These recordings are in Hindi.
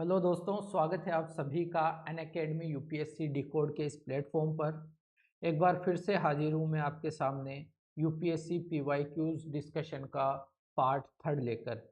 हेलो दोस्तों, स्वागत है आप सभी का अनअकैडमी यूपीएससी डिकोड के इस प्लेटफॉर्म पर। एक बार फिर से हाजिर हूँ मैं आपके सामने यूपीएससी पीवाईक्यूज डिस्कशन का पार्ट थर्ड लेकर।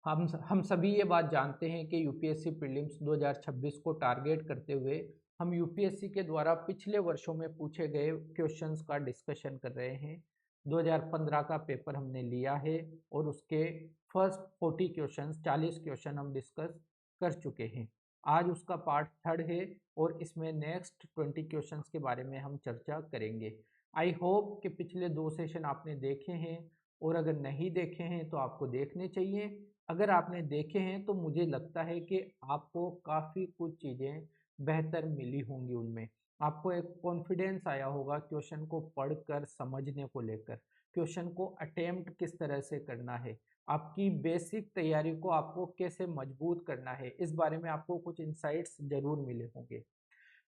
हम सभी ये बात जानते हैं कि यूपीएससी प्रीलिम्स 2026 को टारगेट करते हुए हम यूपीएससी के द्वारा पिछले वर्षों में पूछे गए क्वेश्चंस का डिस्कशन कर रहे हैं। 2015 का पेपर हमने लिया है और उसके फर्स्ट 40 क्वेश्चंस 40 क्वेश्चन हम डिस्कस कर चुके हैं। आज उसका पार्ट थर्ड है और इसमें नेक्स्ट 20 क्वेश्चंस के बारे में हम चर्चा करेंगे। आई होप कि पिछले 2 सेशन आपने देखे हैं और अगर नहीं देखे हैं तो आपको देखने चाहिए। अगर आपने देखे हैं तो मुझे लगता है कि आपको काफ़ी कुछ चीज़ें बेहतर मिली होंगी उनमें। आपको एक कॉन्फिडेंस आया होगा क्वेश्चन को पढ़कर समझने को लेकर, क्वेश्चन को अटेम्प्ट किस तरह से करना है, आपकी बेसिक तैयारी को आपको कैसे मजबूत करना है, इस बारे में आपको कुछ इंसाइट्स ज़रूर मिले होंगे।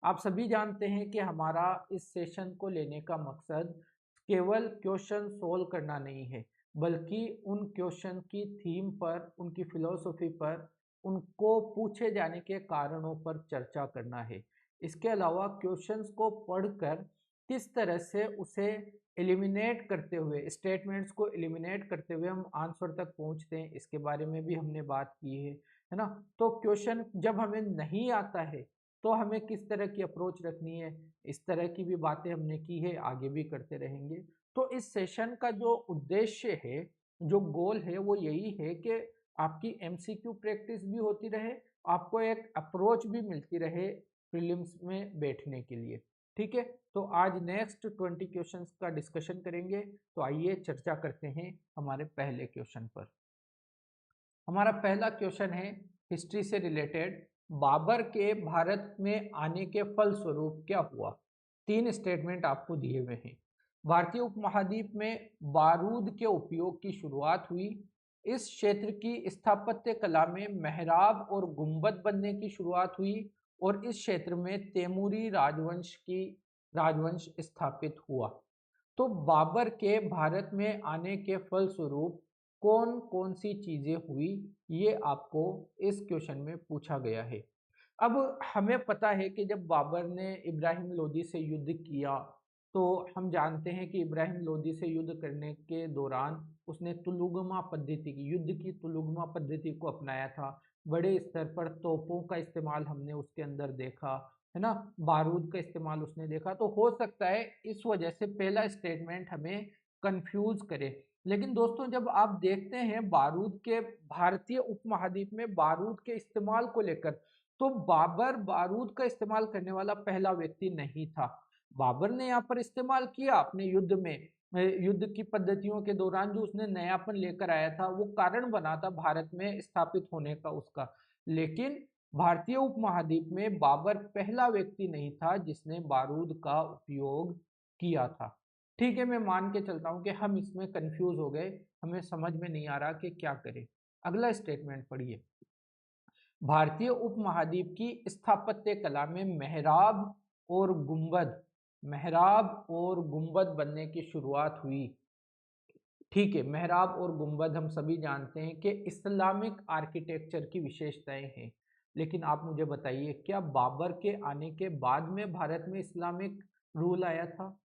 आप सभी जानते हैं कि हमारा इस सेशन को लेने का मकसद केवल क्वेश्चन सोल्व करना नहीं है, बल्कि उन क्वेश्चन की थीम पर, उनकी फिलॉसफी पर, उनको पूछे जाने के कारणों पर चर्चा करना है। इसके अलावा क्वेश्चंस को पढ़कर किस तरह से उसे एलिमिनेट करते हुए, स्टेटमेंट्स को एलिमिनेट करते हुए हम आंसर तक पहुंचते हैं, इसके बारे में भी हमने बात की है ना। तो क्वेश्चन जब हमें नहीं आता है तो हमें किस तरह की अप्रोच रखनी है, इस तरह की भी बातें हमने की है, आगे भी करते रहेंगे। तो इस सेशन का जो उद्देश्य है, जो गोल है, वो यही है कि आपकी एमसीक्यू प्रैक्टिस भी होती रहे, आपको एक अप्रोच भी मिलती रहे प्रीलिम्स में बैठने के लिए। ठीक है, तो आज नेक्स्ट 20 क्वेश्चंस का डिस्कशन करेंगे। तो आइए चर्चा करते हैं हमारे पहले क्वेश्चन पर। हमारा पहला क्वेश्चन है हिस्ट्री से रिलेटेड। बाबर के भारत में आने के फलस्वरूप क्या हुआ? 3 स्टेटमेंट आपको दिए हुए हैं। भारतीय उपमहाद्वीप में बारूद के उपयोग की शुरुआत हुई। इस क्षेत्र की स्थापत्य कला में मेहराब और गुंबद बनने की शुरुआत हुई और इस क्षेत्र में तैमूरी राजवंश स्थापित हुआ। तो बाबर के भारत में आने के फलस्वरूप कौन कौन सी चीजें हुई, ये आपको इस क्वेश्चन में पूछा गया है। अब हमें पता है कि जब बाबर ने इब्राहिम लोदी से युद्ध किया, तो हम जानते हैं कि इब्राहिम लोदी से युद्ध करने के दौरान उसने तुलुगमा पद्धति की, युद्ध की तुलुगमा पद्धति को अपनाया था। बड़े स्तर पर तोपों का इस्तेमाल हमने उसके अंदर देखा, है ना, बारूद का इस्तेमाल उसने देखा। तो हो सकता है इस वजह से पहला स्टेटमेंट हमें कंफ्यूज करे। लेकिन दोस्तों, जब आप देखते हैं बारूद के, भारतीय उपमहाद्वीप में बारूद के इस्तेमाल को लेकर, तो बाबर बारूद का इस्तेमाल करने वाला पहला व्यक्ति नहीं था। बाबर ने यहाँ पर इस्तेमाल किया अपने युद्ध में, युद्ध की पद्धतियों के दौरान जो उसने नयापन लेकर आया था, वो कारण बना था भारत में स्थापित होने का उसका। लेकिन भारतीय उपमहाद्वीप में बाबर पहला व्यक्ति नहीं था जिसने बारूद का उपयोग किया था। ठीक है, मैं मान के चलता हूं कि हम इसमें कंफ्यूज हो गए, हमें समझ में नहीं आ रहा कि क्या करें। अगला स्टेटमेंट पढ़िए। भारतीय उपमहाद्वीप की स्थापत्य कला में मेहराब और गुंबद बनने की शुरुआत हुई। ठीक है, मेहराब और गुंबद हम सभी जानते हैं कि इस्लामिक आर्किटेक्चर की विशेषताएं हैं। लेकिन आप मुझे बताइए, क्या बाबर के आने के बाद में भारत में इस्लामिक रूल आया था?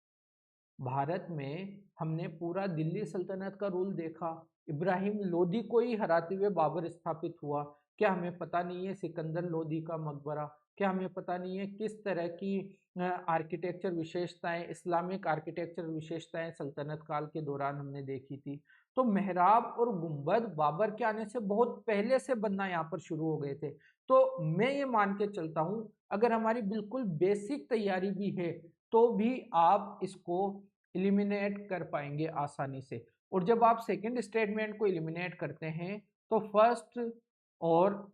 भारत में हमने पूरा दिल्ली सल्तनत का रूल देखा, इब्राहिम लोदी को ही हराते हुए बाबर स्थापित हुआ। क्या हमें पता नहीं है सिकंदर लोदी का मकबरा? क्या हमें पता नहीं है किस तरह की आर्किटेक्चर विशेषताएं, इस्लामिक आर्किटेक्चर विशेषताएं सल्तनत काल के दौरान हमने देखी थी? तो मेहराब और गुंबद बाबर के आने से बहुत पहले से बनना यहाँ पर शुरू हो गए थे। तो मैं ये मान के चलता हूँ, अगर हमारी बिल्कुल बेसिक तैयारी भी है तो भी आप इसको एलिमिनेट कर पाएंगे आसानी से। और जब आप सेकंड स्टेटमेंट को एलिमिनेट करते हैं तो फर्स्ट और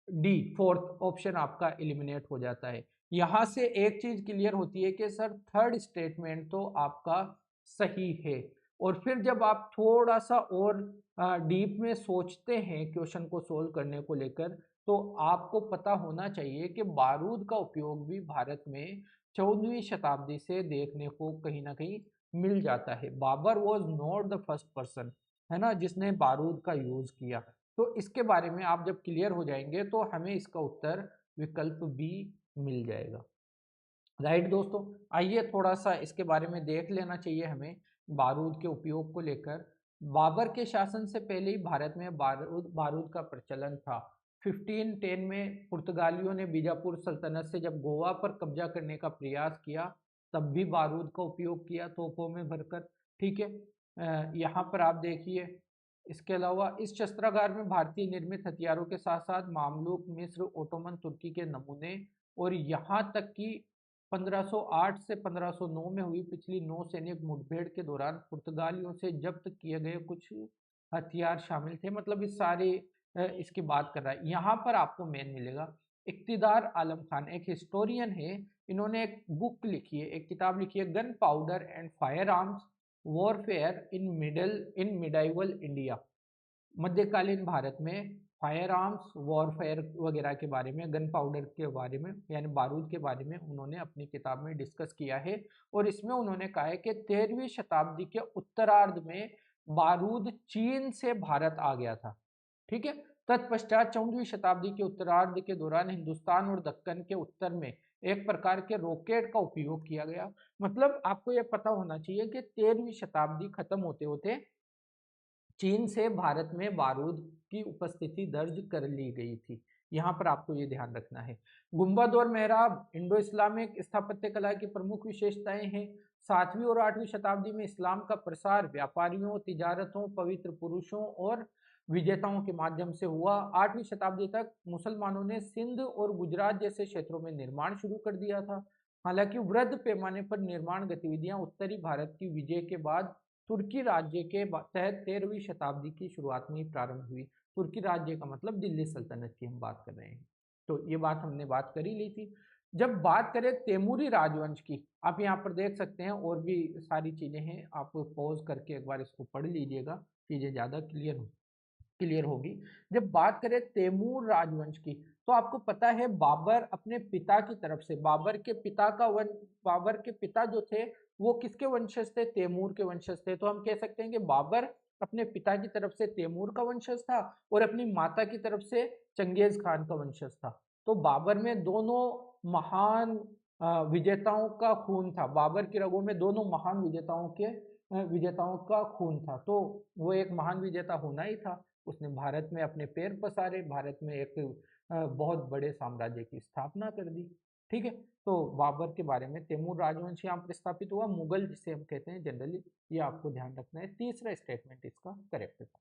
डी, फोर्थ ऑप्शन आपका एलिमिनेट हो जाता है। यहां से एक चीज क्लियर होती है कि सर थर्ड स्टेटमेंट तो आपका सही है। और फिर जब आप थोड़ा सा और डीप में सोचते हैं क्वेश्चन को सोल्व करने को लेकर, तो आपको पता होना चाहिए कि बारूद का उपयोग भी भारत में 14वीं शताब्दी से देखने को कहीं ना कहीं मिल जाता है। Babar was not the first person, है ना, जिसने बारूद का यूज किया। तो इसके बारे में आप जब क्लियर हो जाएंगे तो हमें इसका उत्तर विकल्प बी मिल जाएगा। राइट दोस्तों, आइए थोड़ा सा इसके बारे में देख लेना चाहिए हमें बारूद के उपयोग को लेकर। बाबर के शासन से पहले ही भारत में बारूद बारूद का प्रचलन था। 1510 में पुर्तगालियों ने बीजापुर सल्तनत से जब गोवा पर कब्जा करने का प्रयास किया, तब भी बारूद का उपयोग किया तोपों में भरकर। ठीक है, यहाँ पर आप देखिए, इसके अलावा इस शस्त्रागार में भारतीय निर्मित हथियारों के साथ साथ मामलुक, मिस्र, ओटोमन तुर्की के नमूने और यहाँ तक कि 1508 से 1509 में हुई पिछली नौ सैनिक मुठभेड़ के दौरान पुर्तगालियों से जब्त किए गए कुछ हथियार शामिल थे। मतलब इस सारे इसकी बात कर रहा है। यहाँ पर आपको मेन मिलेगा इक्तिदार आलम खान, एक हिस्टोरियन है, इन्होंने एक बुक लिखी है, एक किताब लिखी है, gun powder and fire arms warfare in medieval India. मध्यकालीन भारत में फायर आर्म्स वॉरफेयर वगैरह के बारे में, गन पाउडर के बारे में यानी बारूद के बारे में उन्होंने अपनी किताब में डिस्कस किया है। और इसमें उन्होंने कहा है कि 13वीं शताब्दी के उत्तरार्ध में बारूद चीन से भारत आ गया था। ठीक है, तत्पश्चात 14वीं शताब्दी के उत्तरार्ध के दौरान हिंदुस्तान और दक्कन के उत्तर में एक प्रकार के रॉकेट का उपयोग किया गया। मतलब आपको यह पता होना चाहिए कि 13वीं शताब्दी खत्म होते होते चीन से भारत में बारूद की उपस्थिति दर्ज कर ली गई थी। यहाँ पर आपको ये ध्यान रखना है। गुंबद और मेहराब इंडो इस्लामिक स्थापत्य कला की प्रमुख विशेषताएं हैं। 7वीं और 8वीं शताब्दी में इस्लाम का प्रसार व्यापारियों, तिजारतों, पवित्र पुरुषों और विजेताओं के माध्यम से हुआ। 8वीं शताब्दी तक मुसलमानों ने सिंध और गुजरात जैसे क्षेत्रों में निर्माण शुरू कर दिया था। हालांकि वृहद पैमाने पर निर्माण गतिविधियां उत्तरी भारत की विजय के बाद तुर्की राज्य के तहत 13वीं शताब्दी की शुरुआत में ही प्रारंभ हुई। तुर्की राज्य का मतलब दिल्ली सल्तनत की हम बात कर रहे हैं। तो ये बात हमने बात कर ही ली थी। जब बात करें तैमूरी राजवंश की, आप यहाँ पर देख सकते हैं और भी सारी चीजें हैं, आप पॉज करके एक बार इसको पढ़ लीजिएगा, चीजें ज्यादा क्लियर होगी। जब बात करें तैमूर राजवंश की, तो आपको पता है बाबर अपने पिता की तरफ से, बाबर के पिता जो थे वो किसके वंशज थे? तैमूर के वंशज थे। तो हम कह सकते हैं कि बाबर अपने पिता की तरफ से तैमूर का वंशज था और अपनी माता की तरफ से चंगेज खान का वंशज था। तो बाबर में दोनों महान विजेताओं का खून था। बाबर की रगों में दोनों महान विजेताओं का खून था। तो वो एक महान विजेता होना ही था। उसने भारत में अपने पैर पसारे, भारत में एक बहुत बड़े साम्राज्य की स्थापना कर दी। ठीक है, तो बाबर के बारे में तैमूर राजवंश यहाँ पर स्थापित हुआ, मुगल जिसे हम कहते हैं जनरली, ये आपको ध्यान रखना है। तीसरा स्टेटमेंट इसका करेक्ट था।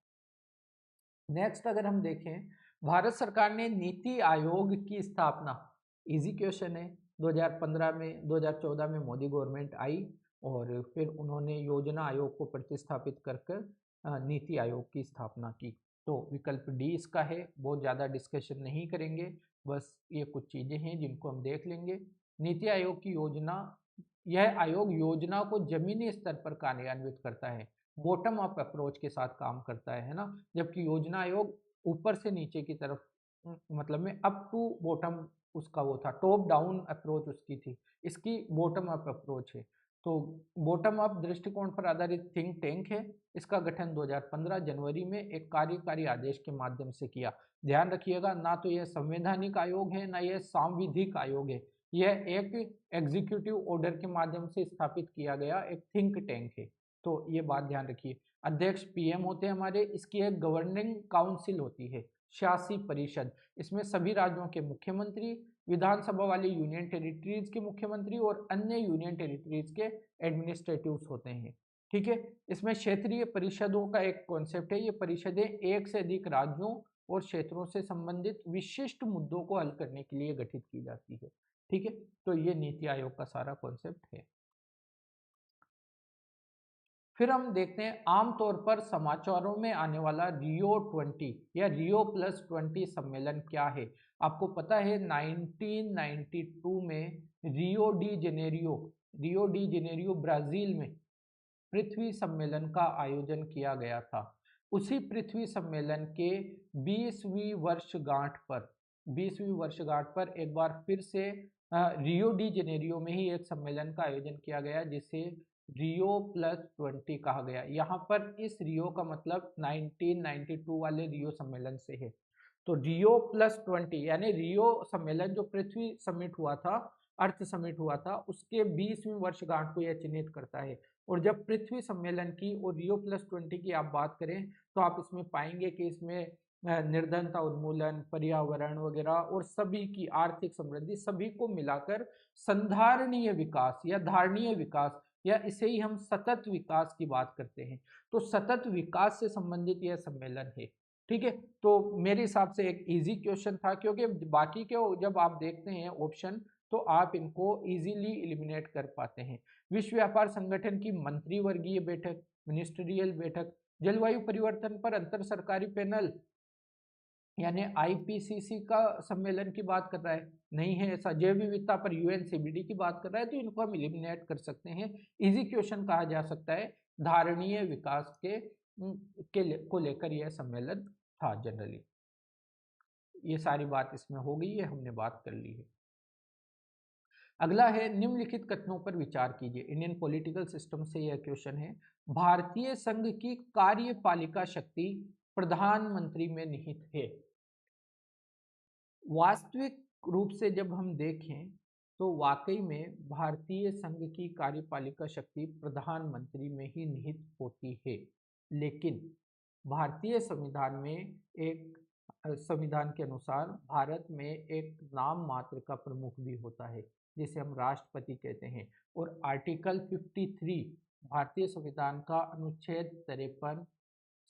नेक्स्ट अगर हम देखें, भारत सरकार ने नीति आयोग की स्थापना, इजी क्वेश्चन है, 2015 में 2014 में मोदी गवर्नमेंट आई और फिर उन्होंने योजना आयोग को प्रतिस्थापित कर नीति आयोग की स्थापना की। तो विकल्प डी इसका है। बहुत ज़्यादा डिस्कशन नहीं करेंगे, बस ये कुछ चीज़ें हैं जिनको हम देख लेंगे। नीति आयोग की योजना, यह आयोग योजना को जमीनी स्तर पर कार्यान्वित करता है, बॉटम अप अप्रोच के साथ काम करता है ना, जबकि योजना आयोग ऊपर से नीचे की तरफ, मतलब में अप टू बॉटम उसका वो था, टॉप डाउन अप्रोच उसकी थी, इसकी बॉटम अप अप्रोच है। तो बॉटम अप दृष्टिकोण पर आधारित थिंक टैंक है। इसका गठन 2015 जनवरी में एक कार्यकारी आदेश के माध्यम से किया। ध्यान रखिएगा, ना तो यह संवैधानिक आयोग है, ना यह सांविधिक आयोग है, यह एक एग्जीक्यूटिव ऑर्डर के माध्यम से स्थापित किया गया एक थिंक टैंक है। तो ये बात ध्यान रखिए। अध्यक्ष पीएम होते हैं हमारे, इसकी एक गवर्निंग काउंसिल होती है, शासी परिषद, इसमें सभी राज्यों के मुख्यमंत्री, विधानसभा वाली यूनियन टेरिटरीज के मुख्यमंत्री और अन्य यूनियन टेरिटरीज के एडमिनिस्ट्रेटिव्स होते हैं। ठीक है, इसमें क्षेत्रीय परिषदों का एक कॉन्सेप्ट है। ये परिषदें एक से अधिक राज्यों और क्षेत्रों से संबंधित विशिष्ट मुद्दों को हल करने के लिए गठित की जाती है। ठीक है, तो ये नीति आयोग का सारा कॉन्सेप्ट है। फिर हम देखते हैं आमतौर पर समाचारों में आने वाला रियो 20 या रियो प्लस 20 सम्मेलन क्या है। आपको पता है 1992 में रियो डी जेनेरियो ब्राजील में पृथ्वी सम्मेलन का आयोजन किया गया था। उसी पृथ्वी सम्मेलन के 20वीं वर्षगांठ पर एक बार फिर से रियो डी जेनेरियो में ही एक सम्मेलन का आयोजन किया गया, जिसे रियो प्लस 20 कहा गया। यहाँ पर इस रियो का मतलब 1992 वाले रियो सम्मेलन से है। तो रियो प्लस 20 यानी रियो सम्मेलन जो पृथ्वी समिट हुआ था, अर्थ समिट हुआ था, उसके 20वीं वर्षगांठ को यह चिन्हित करता है। और जब पृथ्वी सम्मेलन की और रियो प्लस 20 की आप बात करें तो आप इसमें पाएंगे कि इसमें निर्धनता उन्मूलन, पर्यावरण वगैरह और सभी की आर्थिक समृद्धि, सभी को मिलाकर संधारणीय विकास या धारणीय विकास, या इसे ही हम सतत विकास की बात करते हैं। तो सतत विकास से संबंधित यह सम्मेलन है। ठीक है, तो मेरे हिसाब से एक इजी क्वेश्चन था, क्योंकि बाकी के जब आप देखते हैं ऑप्शन तो आप इनको इजीली एलिमिनेट कर पाते हैं। विश्व व्यापार संगठन की मंत्रिवर्गीय बैठक, मिनिस्ट्रियल बैठक, जलवायु परिवर्तन पर अंतर सरकारी पैनल यानी आईपीसीसी का सम्मेलन की बात कर रहा है, नहीं है ऐसा। जैव विविधता पर यूएनसीबीडी की बात कर रहा है, तो इनको हम एलिमिनेट कर सकते हैं। इजी क्वेश्चन कहा जा सकता है। धारणीय विकास को लेकर यह सम्मेलन था जनरली। ये सारी बात इसमें हो गई है, हमने बात कर ली है। अगला है निम्नलिखित कथनों पर विचार कीजिए। इंडियन पॉलिटिकल सिस्टम से यह क्वेश्चन है। भारतीय संघ की कार्यपालिका शक्ति प्रधानमंत्री में निहित है। वास्तविक रूप से जब हम देखें तो वाकई में भारतीय संघ की कार्यपालिका शक्ति प्रधानमंत्री में ही निहित होती है। लेकिन भारतीय संविधान में संविधान के अनुसार भारत में एक नाम मात्र का प्रमुख भी होता है, जिसे हम राष्ट्रपति कहते हैं। और आर्टिकल 53 भारतीय संविधान का अनुच्छेद 53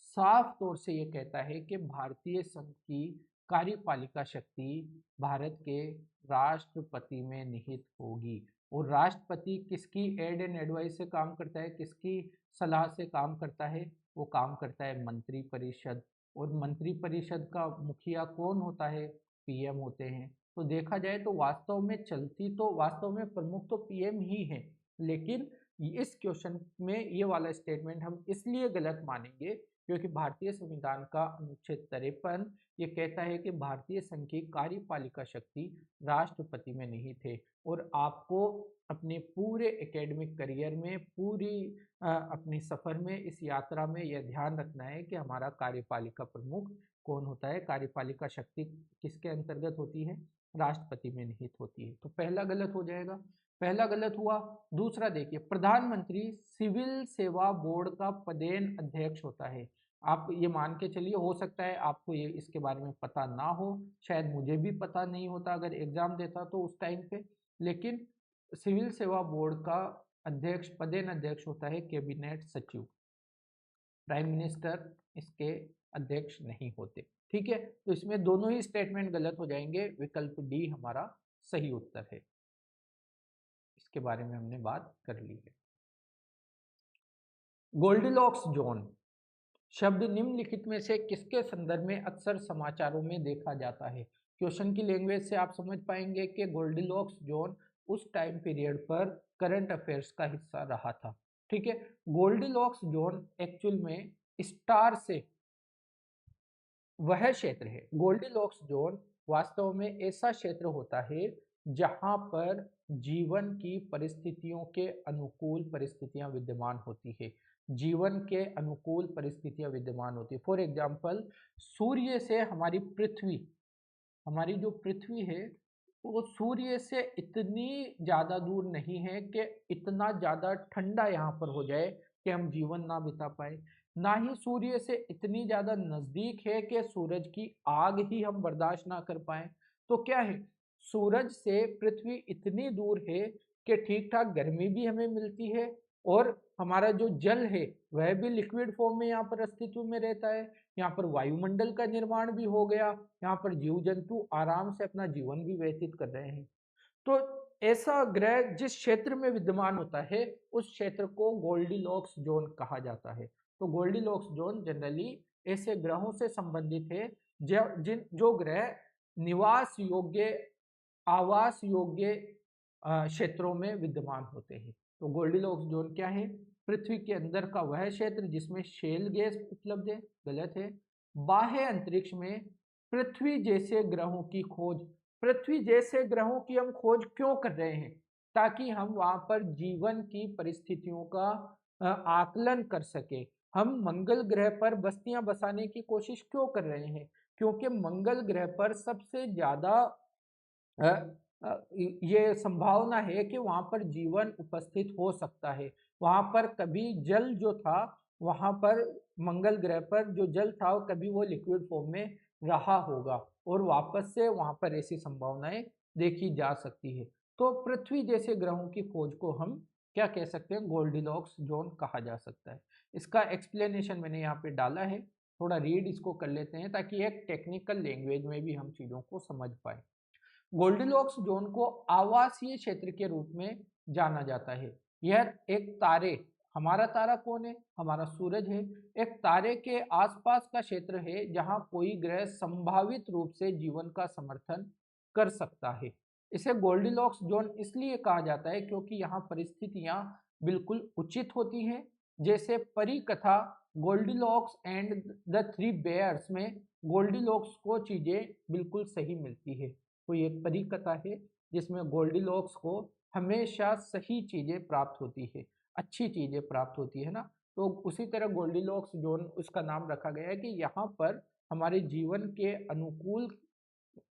साफ तौर से ये कहता है कि भारतीय संघ की कार्यपालिका शक्ति भारत के राष्ट्रपति में निहित होगी। और राष्ट्रपति किसकी एड एंड एडवाइस से काम करता है, किसकी सलाह से काम करता है? वो काम करता है मंत्रिपरिषद। और मंत्रिपरिषद का मुखिया कौन होता है? पीएम होते हैं। तो देखा जाए तो वास्तव में प्रमुख तो पीएम ही है। लेकिन इस क्वेश्चन में ये वाला स्टेटमेंट हम इसलिए गलत मानेंगे क्योंकि भारतीय संविधान का अनुच्छेद 53 ये कहता है कि भारतीय संघ की कार्यपालिका शक्ति राष्ट्रपति में निहित है। और आपको अपने पूरे एकेडमिक करियर में, पूरी अपनी सफर में, इस यात्रा में यह ध्यान रखना है कि हमारा कार्यपालिका प्रमुख कौन होता है। कार्यपालिका शक्ति किसके अंतर्गत होती है? राष्ट्रपति में निहित होती है। तो पहला गलत हो जाएगा, पहला गलत हुआ। दूसरा देखिए, प्रधानमंत्री सिविल सेवा बोर्ड का पदेन अध्यक्ष होता है। आप ये मान के चलिए, हो सकता है आपको ये इसके बारे में पता ना हो, शायद मुझे भी पता नहीं होता अगर एग्जाम देता तो उस टाइम पे। लेकिन सिविल सेवा बोर्ड का अध्यक्ष, पदेन अध्यक्ष होता है कैबिनेट सचिव। प्राइम मिनिस्टर इसके अध्यक्ष नहीं होते। ठीक है, तो इसमें दोनों ही स्टेटमेंट गलत हो जाएंगे। विकल्प डी हमारा सही उत्तर है। इसके बारे में हमने बात कर ली है। गोल्डिलॉक्स जोन शब्द निम्नलिखित में से किसके संदर्भ में अक्सर समाचारों में देखा जाता है? क्वेश्चन की लैंग्वेज से आप समझ पाएंगे कि गोल्डिलॉक्स जोन उस टाइम पीरियड पर करंट अफेयर्स का हिस्सा रहा था। ठीक है, गोल्डिलॉक्स जोन एक्चुअल में स्टार से वह क्षेत्र है। गोल्डिलॉक्स जोन वास्तव में ऐसा क्षेत्र होता है जहां पर जीवन की परिस्थितियों के अनुकूल परिस्थितियां विद्यमान होती है। जीवन के अनुकूल परिस्थितियां विद्यमान होती है। फॉर एग्जाम्पल, सूर्य से हमारी जो पृथ्वी है वो सूर्य से इतनी ज़्यादा दूर नहीं है कि इतना ज़्यादा ठंडा यहाँ पर हो जाए कि हम जीवन ना बिता पाए, ना ही सूर्य से इतनी ज़्यादा नज़दीक है कि सूरज की आग ही हम बर्दाश्त ना कर पाए। तो क्या है, सूरज से पृथ्वी इतनी दूर है कि ठीक ठाक गर्मी भी हमें मिलती है और हमारा जो जल है वह भी लिक्विड फॉर्म में यहाँ पर अस्तित्व में रहता है। यहाँ पर वायुमंडल का निर्माण भी हो गया, यहाँ पर जीव जंतु आराम से अपना जीवन भी व्यतीत कर रहे हैं। तो ऐसा ग्रह जिस क्षेत्र में विद्यमान होता है उस क्षेत्र को गोल्डिलॉक्स जोन कहा जाता है। तो गोल्डिलॉक्स जोन जनरली ऐसे ग्रहों से संबंधित है जो ग्रह निवास योग्य, आवास योग्य क्षेत्रों में विद्यमान होते हैं। तो गोल्डिलॉक्स जोन क्या है? पृथ्वी के अंदर का वह क्षेत्र जिसमें शेल गैस उपलब्ध है, गलत है। बाह्य अंतरिक्ष में पृथ्वी जैसे ग्रहों की खोज, पृथ्वी जैसे ग्रहों की हम खोज क्यों कर रहे हैं? ताकि हम वहां पर जीवन की परिस्थितियों का आकलन कर सके। हम मंगल ग्रह पर बस्तियां बसाने की कोशिश क्यों कर रहे हैं? क्योंकि मंगल ग्रह पर सबसे ज्यादा अ, ये संभावना है कि वहां पर जीवन उपस्थित हो सकता है। वहां पर कभी जल जो था, वहां पर मंगल ग्रह पर जो जल था कभी वो लिक्विड फॉर्म में रहा होगा और वापस से वहां पर ऐसी संभावनाएं देखी जा सकती है। तो पृथ्वी जैसे ग्रहों की खोज को हम क्या कह सकते हैं? गोल्डिलॉक्स जोन कहा जा सकता है। इसका एक्सप्लेनेशन मैंने यहाँ पे डाला है, थोड़ा रीड इसको कर लेते हैं ताकि एक टेक्निकल लैंग्वेज में भी हम चीजों को समझ पाए। गोल्डिलॉक्स जोन को आवासीय क्षेत्र के रूप में जाना जाता है। यह एक तारे, हमारा तारा कौन है? हमारा सूरज है। एक तारे के आसपास का क्षेत्र है जहां कोई ग्रह संभावित रूप से जीवन का समर्थन कर सकता है। इसे गोल्डिलॉक्स जोन इसलिए कहा जाता है क्योंकि यहाँ परिस्थितियां बिल्कुल उचित होती हैं। जैसे परी कथा गोल्डिलॉक्स एंड द थ्री बेयर्स में गोल्डिलॉक्स को चीजें बिल्कुल सही मिलती है। कोई एक परी कथा है जिसमें गोल्डिलॉक्स को हमेशा सही चीजें प्राप्त होती है, अच्छी चीजें प्राप्त होती है ना। तो उसी तरह गोल्डिलॉक्स जोन उसका नाम रखा गया है कि यहाँ पर हमारे जीवन के अनुकूल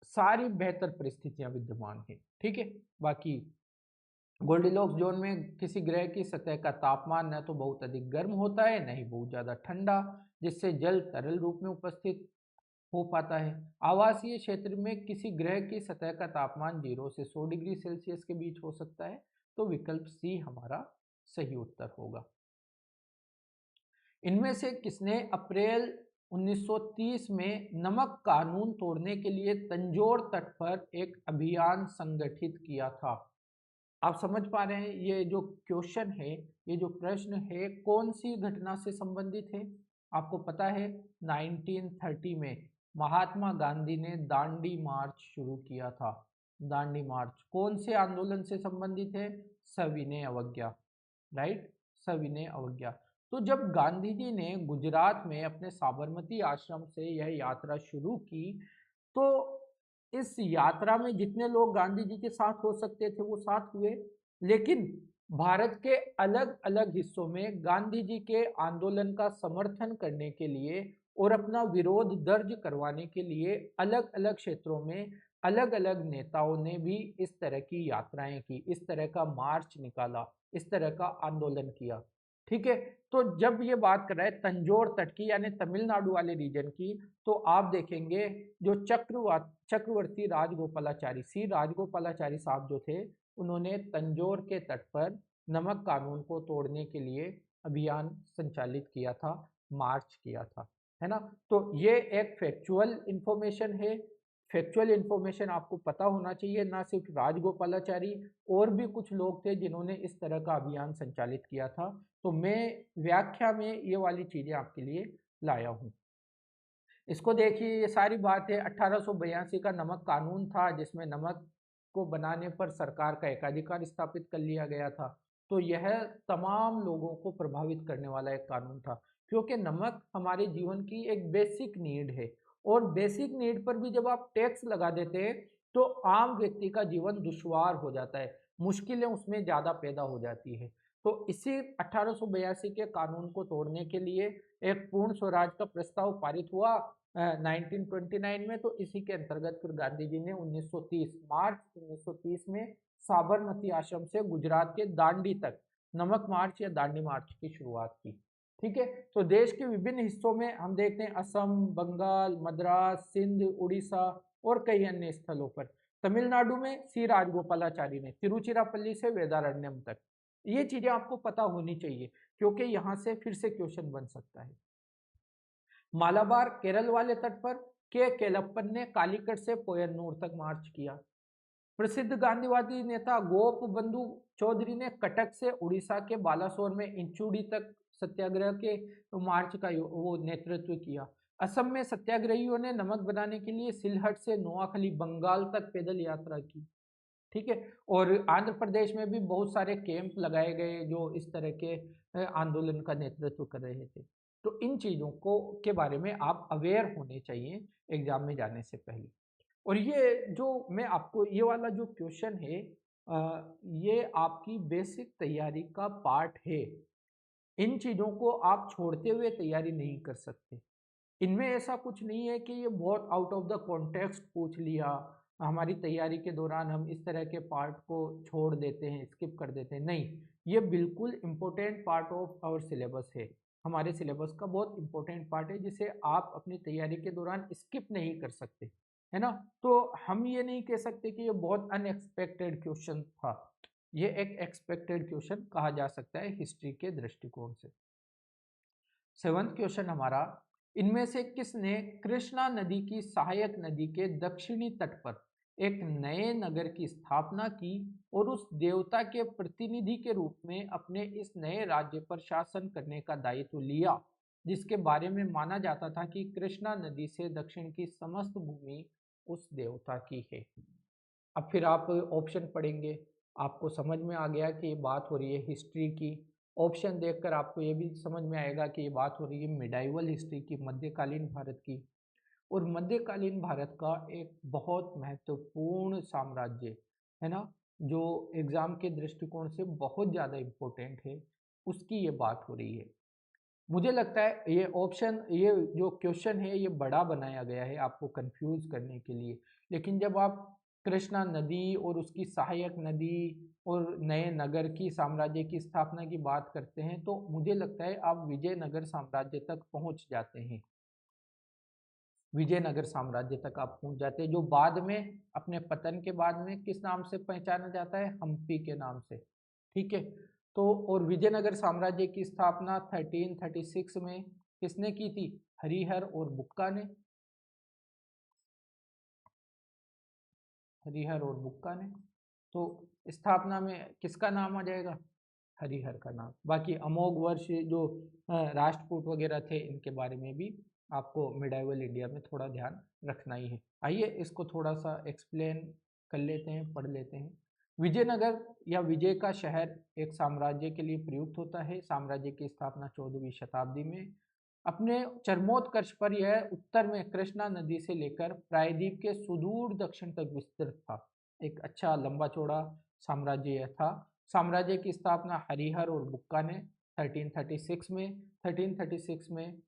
सारी बेहतर परिस्थितियां विद्यमान है। ठीक है। बाकी गोल्डिलॉक्स जोन में किसी ग्रह की सतह का तापमान न तो बहुत अधिक गर्म होता है, न ही बहुत ज्यादा ठंडा, जिससे जल तरल रूप में उपस्थित हो पाता है। आवासीय क्षेत्र में किसी ग्रह की सतह का तापमान 0 से 100 डिग्री सेल्सियस के बीच हो सकता है। तो विकल्प सी हमारा सही उत्तर होगा। इनमें से किसने अप्रैल 1930 में नमक कानून तोड़ने के लिए तंजौर तट पर एक अभियान संगठित किया था? आप समझ पा रहे हैं ये जो क्वेश्चन है, ये जो प्रश्न है, कौन सी घटना से संबंधित है? आपको पता है 1930 में महात्मा गांधी ने दांडी मार्च शुरू किया था। दांडी मार्च कौन से आंदोलन से संबंधित है? सविनय अवज्ञा, राइट, सविनय अवज्ञा। तो जब गांधी जी ने गुजरात में अपने साबरमती आश्रम से यह यात्रा शुरू की, तो इस यात्रा में जितने लोग गांधी जी के साथ हो सकते थे वो साथ हुए, लेकिन भारत के अलग अलग हिस्सों में गांधी जी के आंदोलन का समर्थन करने के लिए और अपना विरोध दर्ज करवाने के लिए अलग अलग क्षेत्रों में अलग अलग नेताओं ने भी इस तरह की यात्राएं की, इस तरह का मार्च निकाला, इस तरह का आंदोलन किया। ठीक है। तो जब ये बात कर रहे हैं तंजौर तट की यानी तमिलनाडु वाले रीजन की, तो आप देखेंगे जो चक्रवर्ती राजगोपालाचारी, सी राजगोपालाचारी साहब जो थे, उन्होंने तंजौर के तट पर नमक कानून को तोड़ने के लिए अभियान संचालित किया था, मार्च किया था, है ना। तो ये एक फैक्चुअल इंफॉर्मेशन है। फैक्चुअल इंफॉर्मेशन आपको पता होना चाहिए। ना सिर्फ राजगोपालाचारी, और भी कुछ लोग थे जिन्होंने इस तरह का अभियान संचालित किया था। तो मैं व्याख्या में ये वाली चीजें आपके लिए लाया हूँ। इसको देखिए, ये सारी बात है 1882 का नमक कानून था, जिसमें नमक को बनाने पर सरकार का एकाधिकार स्थापित कर लिया गया था। तो यह तमाम लोगों को प्रभावित करने वाला एक कानून था, क्योंकि नमक हमारे जीवन की एक बेसिक नीड है। और बेसिक नीड पर भी जब आप टैक्स लगा देते हैं तो आम व्यक्ति का जीवन दुश्वार हो जाता है, मुश्किलें उसमें ज़्यादा पैदा हो जाती है। तो इसी 1882 के कानून को तोड़ने के लिए एक पूर्ण स्वराज का प्रस्ताव पारित हुआ 1929 में। तो इसी के अंतर्गत फिर गांधी जी ने 1930 मार्च 1930 में साबरमती आश्रम से गुजरात के दांडी तक नमक मार्च या दांडी मार्च की शुरुआत की। ठीक है। तो देश के विभिन्न हिस्सों में हम देखते हैं असम, बंगाल, मद्रास, सिंध, उड़ीसा और कई अन्य स्थलों पर। तमिलनाडु में सी राजगोपालाचारी ने तिरुचिरापल्ली से वेदारण्यम तक। ये चीजें आपको पता होनी चाहिए क्योंकि यहाँ से फिर से क्वेश्चन बन सकता है। मालाबार केरल वाले तट पर के केलप्पन ने कालीकट से पोयन्नूर तक मार्च किया। प्रसिद्ध गांधीवादी नेता गोप बंधु चौधरी ने कटक से उड़ीसा के बालासोर में इंचुड़ी तक सत्याग्रह के मार्च का वो नेतृत्व किया। असम में सत्याग्रहियों ने नमक बनाने के लिए सिलहट से नोआखली बंगाल तक पैदल यात्रा की। ठीक है। और आंध्र प्रदेश में भी बहुत सारे कैंप लगाए गए जो इस तरह के आंदोलन का नेतृत्व कर रहे थे। तो इन चीज़ों को के बारे में आप अवेयर होने चाहिए एग्जाम में जाने से पहले। और ये जो मैं आपको ये वाला जो क्वेश्चन है, ये आपकी बेसिक तैयारी का पार्ट है। इन चीज़ों को आप छोड़ते हुए तैयारी नहीं कर सकते। इनमें ऐसा कुछ नहीं है कि ये बहुत आउट ऑफ द कॉन्टेक्स्ट पूछ लिया, हमारी तैयारी के दौरान हम इस तरह के पार्ट को छोड़ देते हैं, स्किप कर देते हैं, नहीं। ये बिल्कुल important part of our syllabus है, हमारे सिलेबस का बहुत इम्पोर्टेंट पार्ट है, जिसे आप अपनी तैयारी के दौरान स्किप नहीं कर सकते, है ना। तो हम ये नहीं कह सकते कि ये बहुत अनएक्सपेक्टेड क्वेश्चन था, ये एक एक्सपेक्टेड क्वेश्चन कहा जा सकता है हिस्ट्री के दृष्टिकोण से। सेवंथ क्वेश्चन हमारा, इनमें से किसने कृष्णा नदी की सहायक नदी के दक्षिणी तट पर एक नए नगर की स्थापना की और उस देवता के प्रतिनिधि के रूप में अपने इस नए राज्य पर शासन करने का दायित्व लिया, जिसके बारे में माना जाता था कि कृष्णा नदी से दक्षिण की समस्त भूमि उस देवता की है। अब फिर आप ऑप्शन पढ़ेंगे, आपको समझ में आ गया कि ये बात हो रही है हिस्ट्री की। ऑप्शन देखकर आपको ये भी समझ में आएगा कि ये बात हो रही है मिडाइवल हिस्ट्री की, मध्यकालीन भारत की। और मध्यकालीन भारत का एक बहुत महत्वपूर्ण साम्राज्य है ना, जो एग्जाम के दृष्टिकोण से बहुत ज़्यादा इम्पोर्टेंट है, उसकी ये बात हो रही है। मुझे लगता है ये ऑप्शन, ये जो क्वेश्चन है ये बड़ा बनाया गया है आपको कंफ्यूज करने के लिए, लेकिन जब आप कृष्णा नदी और उसकी सहायक नदी और नए नगर की साम्राज्य की स्थापना की बात करते हैं तो मुझे लगता है आप विजयनगर साम्राज्य तक पहुंच जाते हैं। विजयनगर साम्राज्य तक आप पहुंच जाते हैं, जो बाद में अपने पतन के बाद में किस नाम से पहचाना जाता है, हम्पी के नाम से। ठीक है, तो और विजयनगर साम्राज्य की स्थापना 1336 में किसने की थी, हरिहर और बुक्का ने। हरिहर और बुक्का ने, तो स्थापना में किसका नाम आ जाएगा, हरिहर का नाम। बाकी अमोघ वर्ष जो राष्ट्रकूट वगैरह थे, इनके बारे में भी आपको मिडाइवल इंडिया में थोड़ा ध्यान रखना ही है। आइए इसको थोड़ा सा एक्सप्लेन कर लेते हैं, पढ़ लेते हैं। विजयनगर या विजय का शहर एक साम्राज्य के लिए प्रयुक्त होता है। साम्राज्य की स्थापना 14वीं शताब्दी में, अपने चरमोत्कर्ष पर यह उत्तर में कृष्णा नदी से लेकर प्रायद्वीप के सुदूर दक्षिण तक विस्तृत था। एक अच्छा लंबा चौड़ा साम्राज्य यह था। साम्राज्य की स्थापना हरिहर और बुक्का ने 1336 में। 1336 में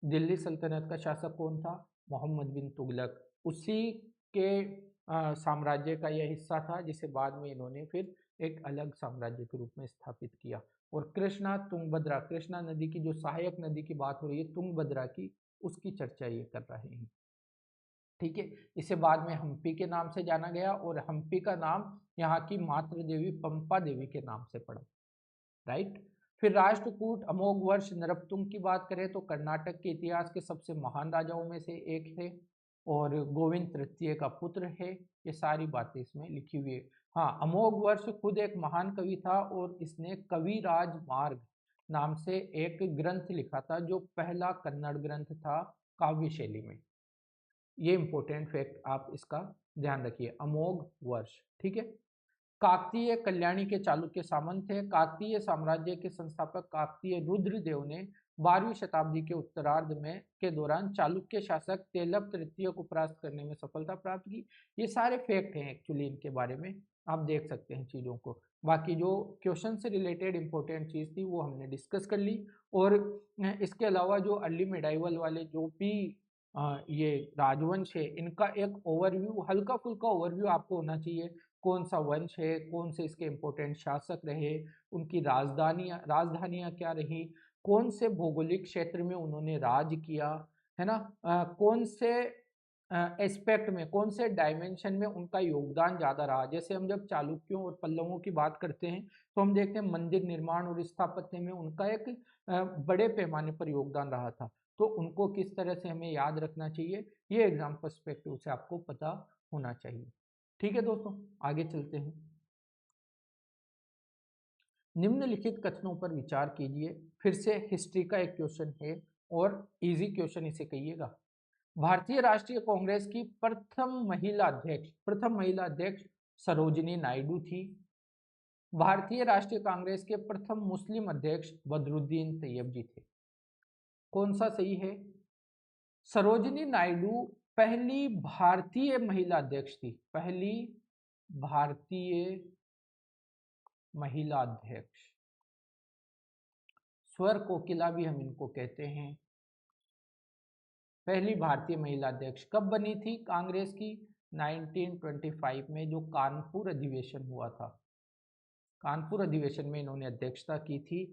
दिल्ली सल्तनत का शासक कौन था, मोहम्मद बिन तुगलक। उसी के साम्राज्य का यह हिस्सा था, जिसे बाद में इन्होंने फिर एक अलग साम्राज्य के रूप में स्थापित किया। और कृष्णा तुंगभद्रा, कृष्णा नदी की जो सहायक नदी की बात हो रही है तुंगभद्रा की, उसकी चर्चा ये कर रहे हैं। ठीक है, इसे बाद में हम्पी के नाम से जाना गया और हम्पी का नाम यहाँ की मातृ देवी पंपा देवी के नाम से पड़ा। राइट। फिर राष्ट्रकूट अमोघ वर्ष नरपतुंग की बात करें तो कर्नाटक के इतिहास के सबसे महान राजाओं में से एक है और गोविंद तृतीय का पुत्र है। ये सारी बातें इसमें लिखी हुई है। हाँ, अमोघ वर्ष खुद एक महान कवि था और इसने कविराज मार्ग नाम से एक ग्रंथ लिखा था, जो पहला कन्नड़ ग्रंथ था काव्य शैली में। ये इंपॉर्टेंट फैक्ट आप इसका ध्यान रखिए, अमोघ वर्ष। ठीक है। काकतीय कल्याणी के चालुक्य सामंत थे। काकतीय साम्राज्य के संस्थापक काकतीय रुद्रदेव ने 12वीं शताब्दी के उत्तरार्ध में के दौरान चालुक्य शासक तेलप तृतीय को परास्त करने में सफलता प्राप्त की। ये सारे फैक्ट हैं एक्चुअली, इनके बारे में आप देख सकते हैं चीज़ों को। बाकी जो क्वेश्चन से रिलेटेड इंपॉर्टेंट चीज़ थी वो हमने डिस्कस कर ली। और इसके अलावा जो अर्ली मिडाइवल वाले जो भी ये राजवंश है, इनका एक ओवरव्यू, हल्का फुल्का ओवरव्यू आपको होना चाहिए। कौन सा वंश है, कौन से इसके इम्पोर्टेंट शासक रहे, उनकी राजधानियाँ क्या रही, कौन से भौगोलिक क्षेत्र में उन्होंने राज किया, है ना। कौन से एस्पेक्ट में, कौन से डायमेंशन में उनका योगदान ज़्यादा रहा। जैसे हम जब चालुक्यों और पल्लवों की बात करते हैं तो हम देखते हैं मंदिर निर्माण और स्थापत्य में उनका एक बड़े पैमाने पर योगदान रहा था। तो उनको किस तरह से हमें याद रखना चाहिए, ये एग्जाम पर्सपेक्टिव से आपको पता होना चाहिए। ठीक है दोस्तों, आगे चलते हैं। निम्नलिखित कथनों पर विचार कीजिए। फिर से हिस्ट्री का एक क्वेश्चन है और इजी क्वेश्चन इसे कहिएगा। भारतीय राष्ट्रीय कांग्रेस की प्रथम महिला अध्यक्ष सरोजिनी नायडू थी। भारतीय राष्ट्रीय कांग्रेस के प्रथम मुस्लिम अध्यक्ष बदरुद्दीन तैयब जी थे। कौन सा सही है? सरोजिनी नायडू पहली भारतीय महिला अध्यक्ष थी, पहली भारतीय महिला अध्यक्ष, स्वर कोकिला भी हम इनको कहते हैं। पहली भारतीय महिला अध्यक्ष कब बनी थी कांग्रेस की? 1925 में, जो कानपुर अधिवेशन हुआ था। कानपुर अधिवेशन में इन्होंने अध्यक्षता की थी।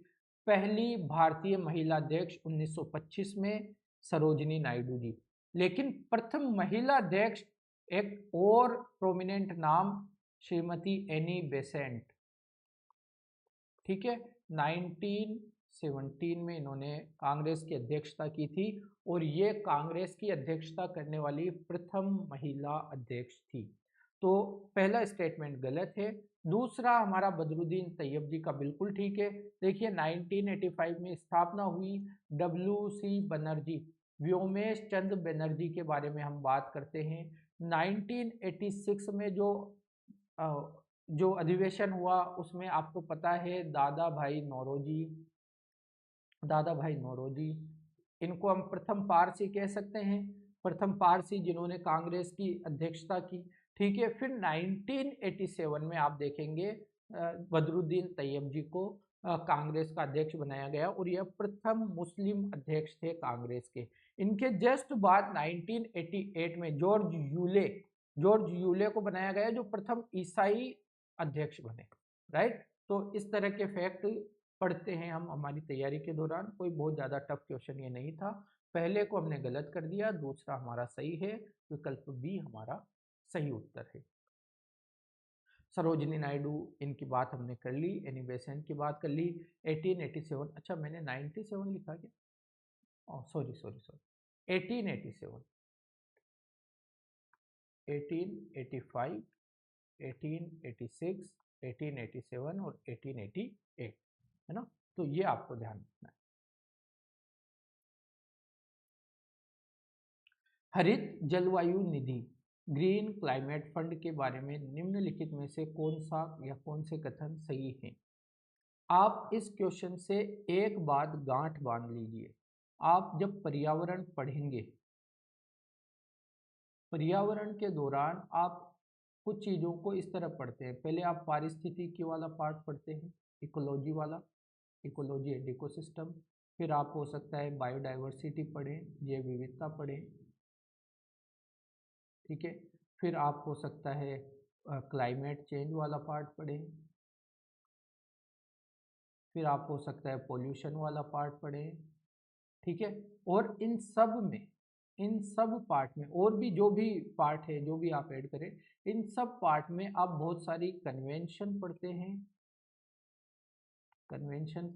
पहली भारतीय महिला अध्यक्ष 1925 में सरोजिनी नायडू जी। लेकिन प्रथम महिला अध्यक्ष एक और प्रोमिनेंट नाम, श्रीमती एनी बेसेंट। ठीक है, 1917 में इन्होंने कांग्रेस की अध्यक्षता की थी और ये कांग्रेस की अध्यक्षता करने वाली प्रथम महिला अध्यक्ष थी। तो पहला स्टेटमेंट गलत है। दूसरा हमारा बदरुद्दीन तैयब जी का बिल्कुल ठीक है। देखिए 1985 में स्थापना हुई WC बनर्जी, व्योमेश चंद्र बनर्जी के बारे में हम बात करते हैं। 1986 में जो अधिवेशन हुआ उसमें आपको पता है दादा भाई नौरोजी, इनको हम प्रथम पारसी कह सकते हैं, प्रथम पारसी जिन्होंने कांग्रेस की अध्यक्षता की। ठीक है, फिर 1987 में आप देखेंगे बदरुद्दीन तैयब जी को कांग्रेस का अध्यक्ष बनाया गया और यह प्रथम मुस्लिम अध्यक्ष थे कांग्रेस के। इनके जस्ट बाद 1988 में जॉर्ज यूले को बनाया गया, जो प्रथम ईसाई अध्यक्ष बने। राइट, तो इस तरह के फैक्ट पढ़ते हैं हम हमारी तैयारी के दौरान। कोई बहुत ज़्यादा टफ क्वेश्चन ये नहीं था। पहले को हमने गलत कर दिया, दूसरा हमारा सही है, विकल्प बी हमारा सही उत्तर है। सरोजिनी नायडू, इनकी बात हमने कर ली, एनी बेसेंट की बात कर ली। 1887, अच्छा मैंने 97 लिखा क्या? सॉरी 1887, 1885, 1886, 1887 और 1888, है ना? तो ये आपको ध्यान रखना है। हरित जलवायु निधि, ग्रीन क्लाइमेट फंड के बारे में निम्नलिखित में से कौन सा या कौन से कथन सही है? आप इस क्वेश्चन से एक बात गांठ बांध लीजिए। आप जब पर्यावरण पढ़ेंगे, पर्यावरण के दौरान आप कुछ चीज़ों को इस तरह पढ़ते हैं। पहले आप पारिस्थितिकी वाला पार्ट पढ़ते हैं, इकोलॉजी वाला, इकोलॉजी एंड इकोसिस्टम। फिर आप हो सकता है बायोडाइवर्सिटी पढ़ें, जैव विविधता पढ़ें। ठीक है, फिर आप हो सकता है क्लाइमेट चेंज वाला पार्ट पढ़ें। फिर आप हो सकता है पोल्यूशन वाला पार्ट पढ़ें। ठीक है, और इन सब पार्ट में और भी जो भी पार्ट है, जो भी आप ऐड करें, इन सब पार्ट में आप बहुत सारी कन्वेंशन पढ़ते हैं, कन्वेंशन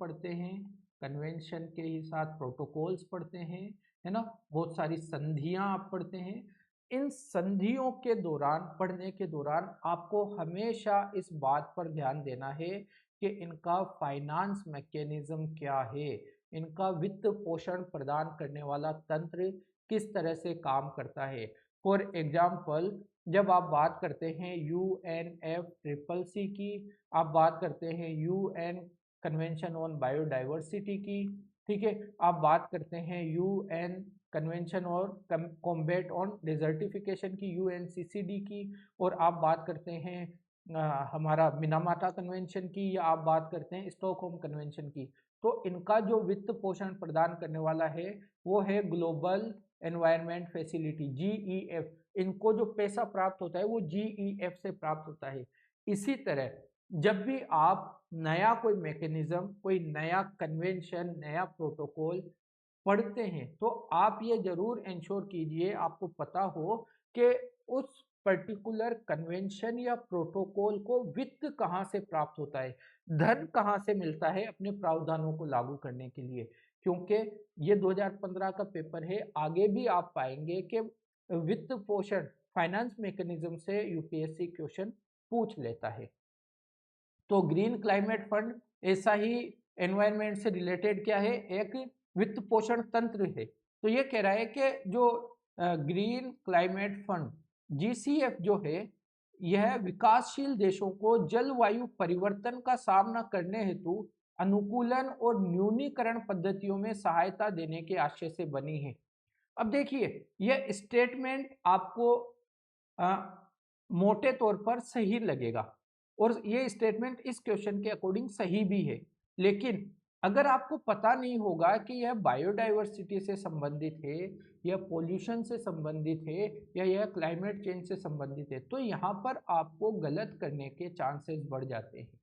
के ही साथ प्रोटोकॉल्स पढ़ते हैं, है ना? बहुत सारी संधियां आप पढ़ते हैं। इन संधियों के दौरान, पढ़ने के दौरान आपको हमेशा इस बात पर ध्यान देना है कि इनका फाइनेंस मैकेनिज्म क्या है, इनका वित्त पोषण प्रदान करने वाला तंत्र किस तरह से काम करता है। फॉर एग्जाम्पल, जब आप बात करते हैं UNFCCC की, आप बात करते हैं UN कन्वेंशन ऑन बायोडाइवर्सिटी की, ठीक है, आप बात करते हैं UN कन्वेंशन और कॉम्बैट ऑन डेजर्टिफिकेशन की, UNCCD की, और आप बात करते हैं हमारा मिनामाटा कन्वेंशन की, या आप बात करते हैं स्टॉकहोम कन्वेंशन की। तो इनका जो वित्त पोषण प्रदान करने वाला है वो है ग्लोबल एनवायरनमेंट फैसिलिटी, GEF। इनको जो पैसा प्राप्त होता है वो GEF से प्राप्त होता है। इसी तरह जब भी आप नया कोई मैकेनिज्म, कोई नया कन्वेंशन, नया प्रोटोकॉल पढ़ते हैं तो आप ये जरूर इंश्योर कीजिए, आपको पता हो कि उस पर्टिकुलर कन्वेंशन या प्रोटोकॉल को वित्त कहाँ से प्राप्त होता है, धन कहाँ से मिलता है अपने प्रावधानों को लागू करने के लिए। क्योंकि ये 2015 का पेपर है, आगे भी आप पाएंगे कि वित्त पोषण, फाइनेंस मैकेनिज्म से यूपीएससी क्वेश्चन पूछ लेता है। तो ग्रीन क्लाइमेट फंड ऐसा ही एनवायरनमेंट से रिलेटेड क्या है, एक वित्त पोषण तंत्र है। तो ये कह रहा है कि जो ग्रीन क्लाइमेट फंड GCF जो है, यह विकासशील देशों को जलवायु परिवर्तन का सामना करने हेतु अनुकूलन और न्यूनीकरण पद्धतियों में सहायता देने के आशय से बनी है। अब देखिए, यह स्टेटमेंट आपको मोटे तौर पर सही लगेगा, और ये स्टेटमेंट इस क्वेश्चन के अकॉर्डिंग सही भी है। लेकिन अगर आपको पता नहीं होगा कि यह बायोडाइवर्सिटी से संबंधित है, या पोल्यूशन से संबंधित है, या यह क्लाइमेट चेंज से संबंधित है, तो यहाँ पर आपको गलत करने के चांसेस बढ़ जाते हैं।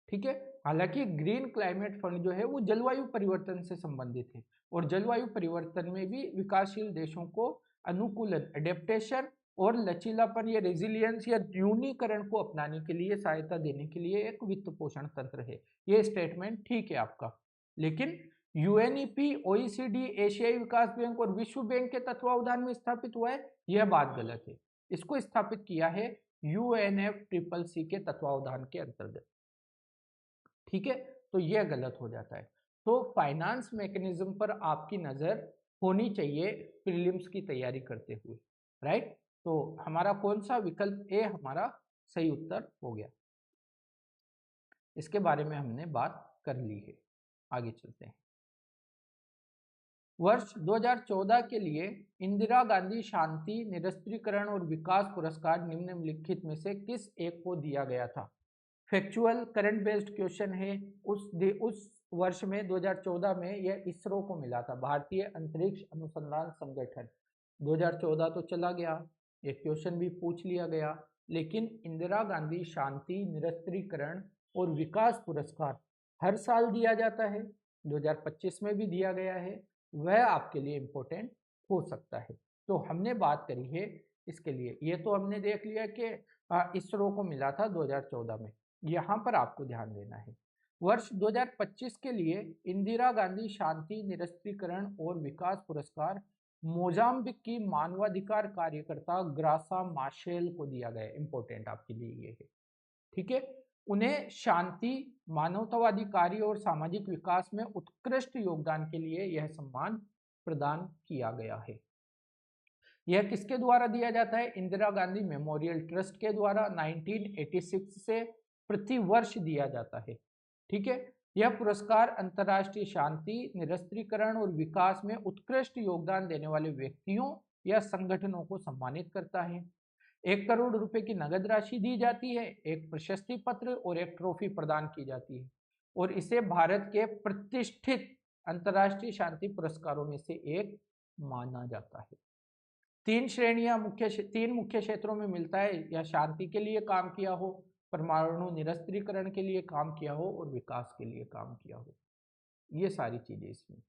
ठीक है, हालांकि ग्रीन क्लाइमेट फंड जो है वो जलवायु परिवर्तन से संबंधित है, और जलवायु परिवर्तन में भी विकासशील देशों को अनुकूलन, एडेप्टेशन और लचीलापन या रेजिलियंस या न्यूनीकरण को अपनाने के लिए सहायता देने के लिए एक वित्त पोषण तंत्र है। ये स्टेटमेंट ठीक है आपका, लेकिन यूएनईपी, ओईसीडी, एशियाई विकास बैंक और विश्व बैंक के तत्वावधान में स्थापित हुआ है, यह बात गलत है। इसको स्थापित किया है यूएनएफसीसीसी के तत्वावधान के अंतर्गत। ठीक है, तो यह गलत हो जाता है। तो फाइनेंस मैकेनिज्म पर आपकी नजर होनी चाहिए प्रीलिम्स की तैयारी करते हुए, राइट। तो हमारा कौन सा विकल्प ए हमारा सही उत्तर हो गया, इसके बारे में हमने बात कर ली है। आगे चलते हैं। वर्ष 2014 के लिए इंदिरा गांधी शांति, निरस्त्रीकरण और विकास पुरस्कार निम्नलिखित में से किस एक को दिया गया था? फैक्चुअल करंट बेस्ड क्वेश्चन है। उस वर्ष में 2014 में यह इसरो को मिला था, भारतीय अंतरिक्ष अनुसंधान संगठन। 2014 तो चला गया, ये क्वेश्चन भी पूछ लिया गया, लेकिन इंदिरा गांधी शांति, निरस्त्रीकरण और विकास पुरस्कार हर साल दिया जाता है, 2025 में भी दिया गया है, वह आपके लिए इम्पोर्टेंट हो सकता है। तो हमने बात करी है इसके लिए, ये तो हमने देख लिया कि इसरो को मिला था 2014 में, यहाँ पर आपको ध्यान देना है। वर्ष 2025 के लिए इंदिरा गांधी शांति, निरस्त्रीकरण और विकास पुरस्कार मोजाम्बिक की मानवाधिकार कार्यकर्ता ग्रासा माशेल को दिया गया। इंपॉर्टेंट आपके लिए ये है, ठीक है। उन्हें शांति, मानवतावादी कार्य और सामाजिक विकास में उत्कृष्ट योगदान के लिए यह सम्मान प्रदान किया गया है। यह किसके द्वारा दिया जाता है? इंदिरा गांधी मेमोरियल ट्रस्ट के द्वारा 1986 से प्रति वर्ष दिया जाता है, ठीक है। यह पुरस्कार अंतर्राष्ट्रीय शांति, निरस्त्रीकरण और विकास में उत्कृष्ट योगदान देने वाले व्यक्तियों या संगठनों को सम्मानित करता है। 1 करोड़ रुपए की नगद राशि दी जाती है, एक प्रशस्ति पत्र और एक ट्रॉफी प्रदान की जाती है, और इसे भारत के प्रतिष्ठित अंतर्राष्ट्रीय शांति पुरस्कारों में से एक माना जाता है। 3 मुख्य क्षेत्रों में मिलता है, या शांति के लिए काम किया हो, परमाणु निरस्त्रीकरण के लिए काम किया हो और विकास के लिए काम किया हो, ये सारी चीजें इसमें।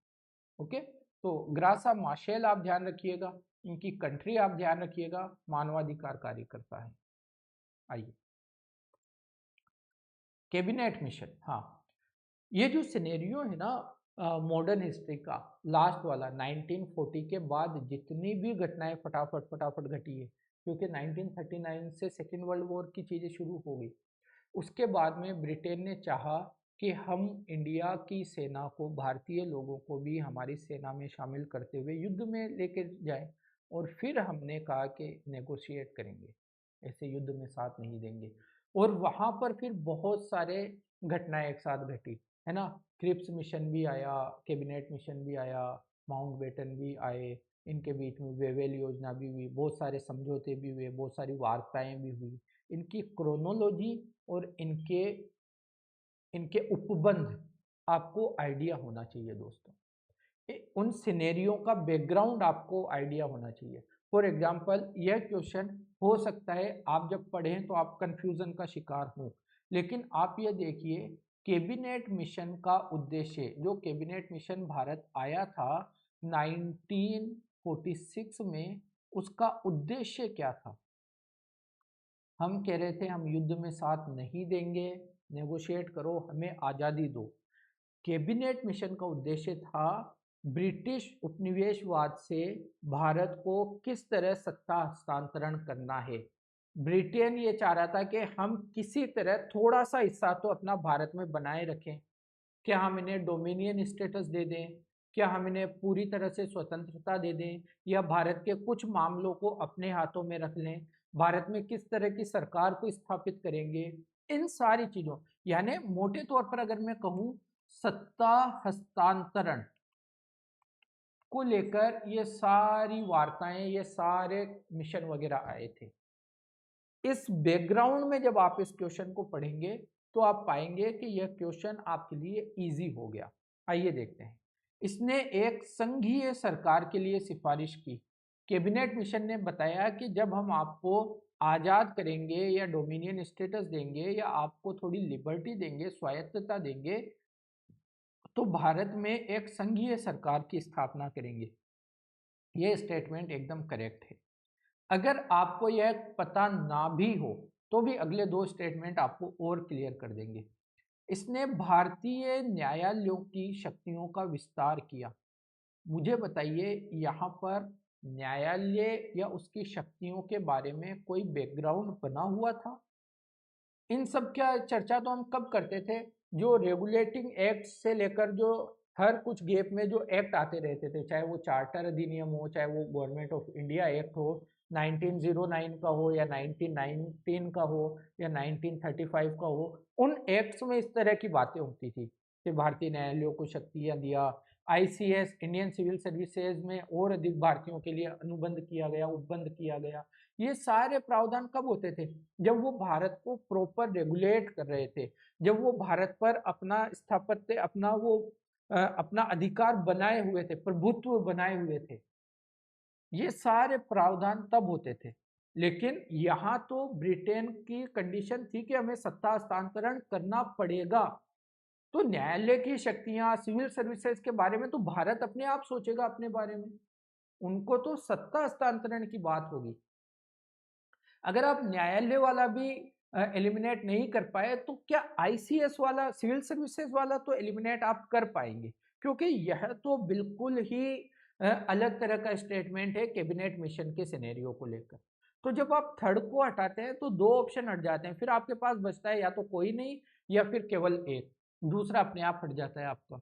ओके, तो ग्रासा माशेल आप ध्यान रखिएगा, इनकी कंट्री आप ध्यान रखिएगा, मानवाधिकार कार्यकर्ता है। आइए, कैबिनेट मिशन। हाँ, ये जो सिनेरियो है ना मॉडर्न हिस्ट्री का लास्ट वाला 1940 के बाद जितनी भी घटनाएं फटाफट घटी है, क्योंकि 1939 से सेकेंड वर्ल्ड वॉर की चीज़ें शुरू हो गई, उसके बाद में ब्रिटेन ने चाहा कि हम इंडिया की सेना को, भारतीय लोगों को भी हमारी सेना में शामिल करते हुए युद्ध में लेके जाएं, और फिर हमने कहा कि नेगोशिएट करेंगे, ऐसे युद्ध में साथ नहीं देंगे। और वहाँ पर फिर बहुत सारे घटनाएं एक साथ घटी, है ना। क्रिप्स मिशन भी आया, कैबिनेट मिशन भी आया, माउंटबेटन भी आए, इनके बीच में वेवेल योजना भी हुई, बहुत सारे समझौते भी हुए, बहुत सारी वार्ताएं भी हुई। इनकी क्रोनोलॉजी और इनके उपबंध आपको आइडिया होना चाहिए दोस्तों। उन सिनेरियो का बैकग्राउंड आपको आइडिया होना चाहिए। फॉर एग्जाम्पल, यह क्वेश्चन हो सकता है आप जब पढ़ें तो आप कंफ्यूजन का शिकार हों, लेकिन आप ये देखिए कैबिनेट मिशन का उद्देश्य, जो कैबिनेट मिशन भारत आया था 1946 में, उसका उद्देश्य क्या था? हम कह रहे थे हम युद्ध में साथ नहीं देंगे, नेगोशिएट करो, हमें आज़ादी दो। कैबिनेट मिशन का उद्देश्य था ब्रिटिश उपनिवेशवाद से भारत को किस तरह सत्ता हस्तांतरण करना है। ब्रिटेन ये चाह रहा था कि हम किसी तरह थोड़ा सा हिस्सा तो अपना भारत में बनाए रखें। क्या हम इन्हें डोमिनियन स्टेटस दे दें, क्या हम इन्हें पूरी तरह से स्वतंत्रता दे दें, या भारत के कुछ मामलों को अपने हाथों में रख लें, भारत में किस तरह की सरकार को स्थापित करेंगे, इन सारी चीज़ों, यानी मोटे तौर पर अगर मैं कहूँ सत्ता हस्तांतरण को लेकर ये सारी वार्ताएं, ये सारे मिशन वगैरह आए थे। इस बैकग्राउंड में जब आप इस क्वेश्चन को पढ़ेंगे तो आप पाएंगे कि यह क्वेश्चन आपके लिए इजी हो गया। आइए देखते हैं। इसने एक संघीय सरकार के लिए सिफारिश की। कैबिनेट मिशन ने बताया कि जब हम आपको आज़ाद करेंगे या डोमिनियन स्टेटस देंगे या आपको थोड़ी लिबर्टी देंगे, स्वायत्तता देंगे, तो भारत में एक संघीय सरकार की स्थापना करेंगे। यह स्टेटमेंट एकदम करेक्ट है। अगर आपको यह पता ना भी हो तो भी अगले दो स्टेटमेंट आपको और क्लियर कर देंगे। इसने भारतीय न्यायालयों की शक्तियों का विस्तार किया। मुझे बताइए, यहाँ पर न्यायालय या उसकी शक्तियों के बारे में कोई बैकग्राउंड बना हुआ था? इन सब का चर्चा तो हम कब करते थे? जो रेगुलेटिंग एक्ट से लेकर जो हर कुछ गैप में जो एक्ट आते रहते थे, चाहे वो चार्टर अधिनियम हो, चाहे वो गवर्नमेंट ऑफ इंडिया एक्ट हो, 1909 का हो या 1919 का हो या 1935 का हो, उन एक्ट्स में इस तरह की बातें होती थी कि भारतीय न्यायालयों को शक्तियां दिया। आईसीएस, इंडियन सिविल सर्विसेज में और अधिक भारतीयों के लिए अनुबंध किया गया, उपबंध किया गया। ये सारे प्रावधान कब होते थे? जब वो भारत को प्रॉपर रेगुलेट कर रहे थे, जब वो भारत पर अपना स्थापत्य, अपना अधिकार बनाए हुए थे, प्रभुत्व बनाए हुए थे। ये सारे प्रावधान तब होते थे। लेकिन यहाँ तो ब्रिटेन की कंडीशन थी कि हमें सत्ता हस्तांतरण करना पड़ेगा। तो न्यायालय की शक्तियां, सिविल सर्विसेज के बारे में तो भारत अपने आप सोचेगा अपने बारे में। उनको तो सत्ता हस्तांतरण की बात होगी। अगर आप न्यायालय वाला भी एलिमिनेट नहीं कर पाए तो क्या आईसीएस वाला, सिविल सर्विसेज वाला तो एलिमिनेट आप कर पाएंगे? क्योंकि यह तो बिल्कुल ही अलग तरह का स्टेटमेंट है कैबिनेट मिशन के सिनेरियो को लेकर। तो जब आप थर्ड को हटाते हैं तो दो ऑप्शन हट जाते हैं, फिर आपके पास बचता है या तो कोई नहीं या फिर केवल एक, दूसरा अपने आप हट जाता है आपका।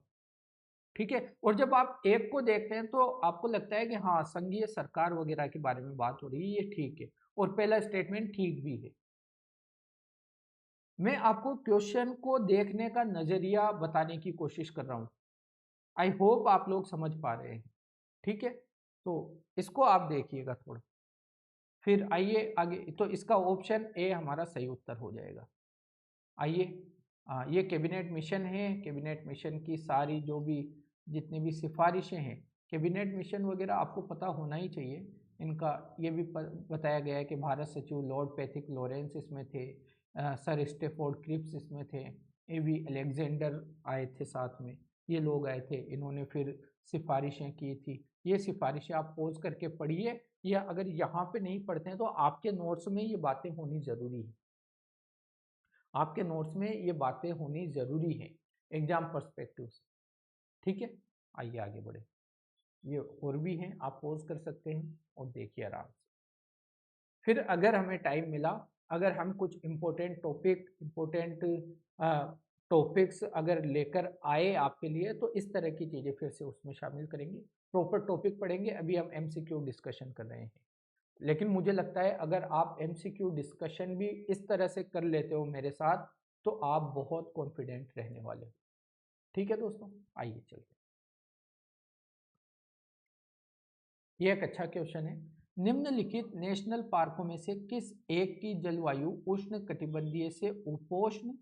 ठीक है। और जब आप एक को देखते हैं तो आपको लगता है कि हाँ, संघीय सरकार वगैरह के बारे में बात हो रही है, ये ठीक है, और पहला स्टेटमेंट ठीक भी है। मैं आपको क्वेश्चन को देखने का नजरिया बताने की कोशिश कर रहा हूं। आई होप आप लोग समझ पा रहे हैं। ठीक है, तो इसको आप देखिएगा थोड़ा, फिर आइए आगे। तो इसका ऑप्शन ए हमारा सही उत्तर हो जाएगा। आइए, ये कैबिनेट मिशन है। कैबिनेट मिशन की सारी जो भी जितनी भी सिफारिशें हैं, कैबिनेट मिशन वगैरह आपको पता होना ही चाहिए। इनका ये भी बताया गया है कि भारत सचिव लॉर्ड पैथिक लॉरेंस इसमें थे, सर स्टेफोर्ड क्रिप्स इसमें थे, एवी अलेक्जेंडर आए थे साथ में, ये लोग आए थे। इन्होंने फिर सिफारिशें की थी। ये सिफारिशें आप पोज करके पढ़िए, या अगर यहाँ पे नहीं पढ़ते हैं तो आपके नोट्स में ये बातें होनी ज़रूरी है। आपके नोट्स में ये बातें होनी ज़रूरी है एग्जाम पर्सपेक्टिव से। ठीक है, आइए आगे बढ़े। ये और भी हैं, आप पोज कर सकते हैं और देखिए आराम से। फिर अगर हमें टाइम मिला, अगर हम कुछ इम्पोर्टेंट टॉपिक्स अगर लेकर आए आपके लिए, तो इस तरह की चीज़ें फिर से उसमें शामिल करेंगे। प्रॉपर टॉपिक पढ़ेंगे। अभी हम एमसीक्यू डिस्कशन कर रहे हैं, लेकिन मुझे लगता है अगर आप एमसीक्यू डिस्कशन भी इस तरह से कर लेते हो मेरे साथ, तो आप बहुत कॉन्फिडेंट रहने वाले हो। ठीक है दोस्तों, आइए चलते हैं। ये एक अच्छा क्वेश्चन है। निम्नलिखित नेशनल पार्कों में से किस एक की जलवायु उष्ण कटिबंधीय से उपोष्ण,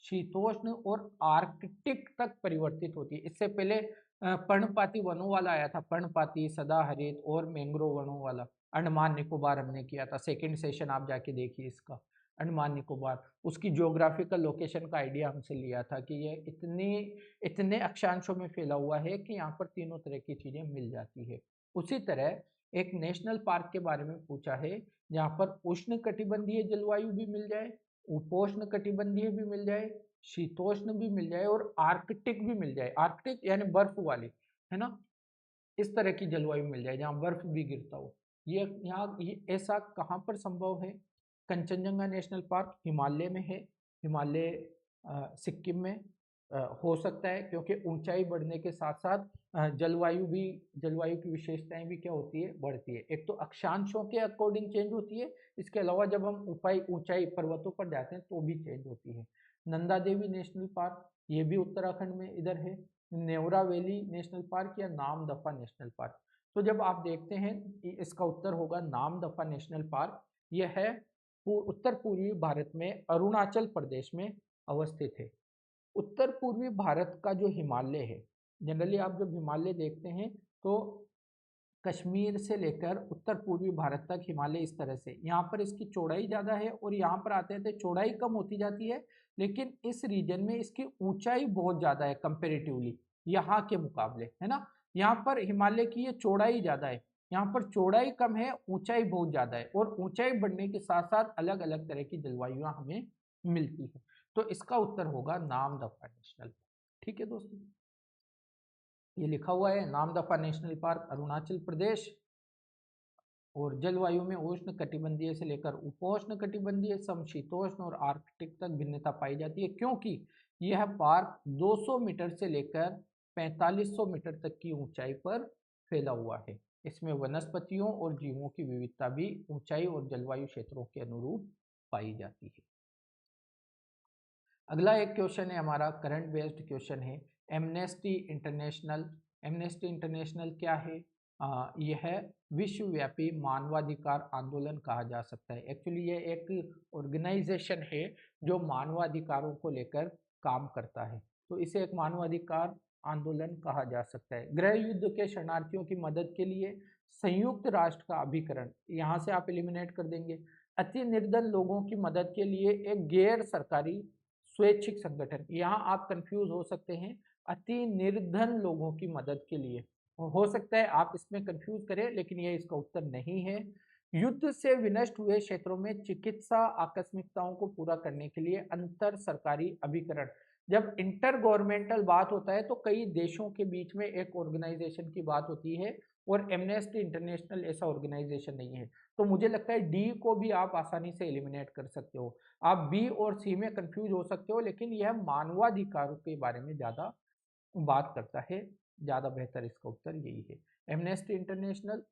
शीतोष्ण और आर्कटिक तक परिवर्तित होती है? इससे पहले पर्णपाती वनों वाला आया था, पर्णपाती, सदाहरित और मैंग्रोव वनों वाला। अंडमान निकोबार हमने किया था, सेकंड सेशन आप जाके देखिए इसका। अंडमान निकोबार, उसकी ज्योग्राफिकल लोकेशन का आइडिया हमसे लिया था कि ये इतने इतने अक्षांशों में फैला हुआ है कि यहाँ पर तीनों तरह की चीजें मिल जाती है। उसी तरह एक नेशनल पार्क के बारे में पूछा है जहाँ पर उष्ण कटिबंधीय जलवायु भी मिल जाए, उपोष्ण कटिबंधीय भी मिल जाए, शीतोष्ण भी मिल जाए और आर्कटिक भी मिल जाए। आर्कटिक यानी बर्फ वाली, है ना, इस तरह की जलवायु मिल जाए जहाँ बर्फ भी गिरता हो। ये यहाँ ये ऐसा कहाँ पर संभव है? कंचनजंगा नेशनल पार्क हिमालय में है। हिमालय सिक्किम में हो सकता है, क्योंकि ऊंचाई बढ़ने के साथ साथ जलवायु की विशेषताएं भी क्या होती है, बढ़ती है। एक तो अक्षांशों के अकॉर्डिंग चेंज होती है, इसके अलावा जब हम ऊंचाई पर्वतों पर जाते हैं तो भी चेंज होती है। नंदा देवी नेशनल पार्क, ये भी उत्तराखंड में इधर है। नेवरा वैली नेशनल पार्क या नामदफा नेशनल पार्क। तो जब आप देखते हैं, इसका उत्तर होगा नामदफा नेशनल पार्क। यह है उत्तर पूर्वी भारत में अरुणाचल प्रदेश में अवस्थित है। उत्तर पूर्वी भारत का जो हिमालय है, जनरली आप जब हिमालय देखते हैं तो कश्मीर से लेकर उत्तर पूर्वी भारत तक हिमालय इस तरह से, यहाँ पर इसकी चौड़ाई ज़्यादा है और यहाँ पर आते आते चौड़ाई कम होती जाती है, लेकिन इस रीजन में इसकी ऊंचाई बहुत ज़्यादा है कंपेरेटिवली यहाँ के मुकाबले, है ना। यहाँ पर हिमालय की ये चौड़ाई ज़्यादा है, यहाँ पर चौड़ाई कम है, ऊंचाई बहुत ज़्यादा है, और ऊंचाई बढ़ने के साथ साथ अलग अलग तरह की जलवायु हमें मिलती है। तो इसका उत्तर होगा नामदफा नेशनल पार्क। ठीक है दोस्तों, ये लिखा हुआ है नामदफा नेशनल पार्क अरुणाचल प्रदेश, और जलवायु में उष्ण कटिबंधीय से लेकर उपोष्ण कटिबंधीय, समशीतोष्ण और आर्कटिक तक भिन्नता पाई जाती है, क्योंकि यह पार्क 200 मीटर से लेकर 4500 मीटर तक की ऊंचाई पर फैला हुआ है। इसमें वनस्पतियों और जीवों की विविधता भी ऊंचाई और जलवायु क्षेत्रों के अनुरूप पाई जाती है। अगला एक क्वेश्चन है हमारा, करंट बेस्ड क्वेश्चन है, एमनेस्टी इंटरनेशनल। एमनेस्टी इंटरनेशनल क्या है? यह विश्वव्यापी मानवाधिकार आंदोलन कहा जा सकता है। एक्चुअली ये एक ऑर्गेनाइजेशन है जो मानवाधिकारों को लेकर काम करता है, तो इसे एक मानवाधिकार आंदोलन कहा जा सकता है। गृह युद्ध के शरणार्थियों की मदद के लिए संयुक्त राष्ट्र का अभिकरण, यहाँ से आप एलिमिनेट कर देंगे। अति निर्धन लोगों की मदद के लिए एक गैर सरकारी स्वैच्छिक संगठन, यहाँ आप कंफ्यूज हो सकते हैं, अति निर्धन लोगों की मदद के लिए हो सकता है आप इसमें कंफ्यूज करें, लेकिन ये इसका उत्तर नहीं है। युद्ध से विनष्ट हुए क्षेत्रों में चिकित्सा आकस्मिकताओं को पूरा करने के लिए अंतर सरकारी अभिकरण। जब इंटर गवर्नमेंटल बात होता है तो कई देशों के बीच में एक ऑर्गेनाइजेशन की बात होती है, और एमनेस्टी इंटरनेशनल ऐसा ऑर्गेनाइजेशन नहीं है। तो मुझे लगता है डी को भी आप आसानी से एलिमिनेट कर सकते हो। आप बी और सी में कंफ्यूज हो सकते हो, लेकिन यह मानवाधिकारों के बारे में ज़्यादा बात करता है, ज़्यादा बेहतर इसका उत्तर यही है। एमनेस्टी इंटरनेशनल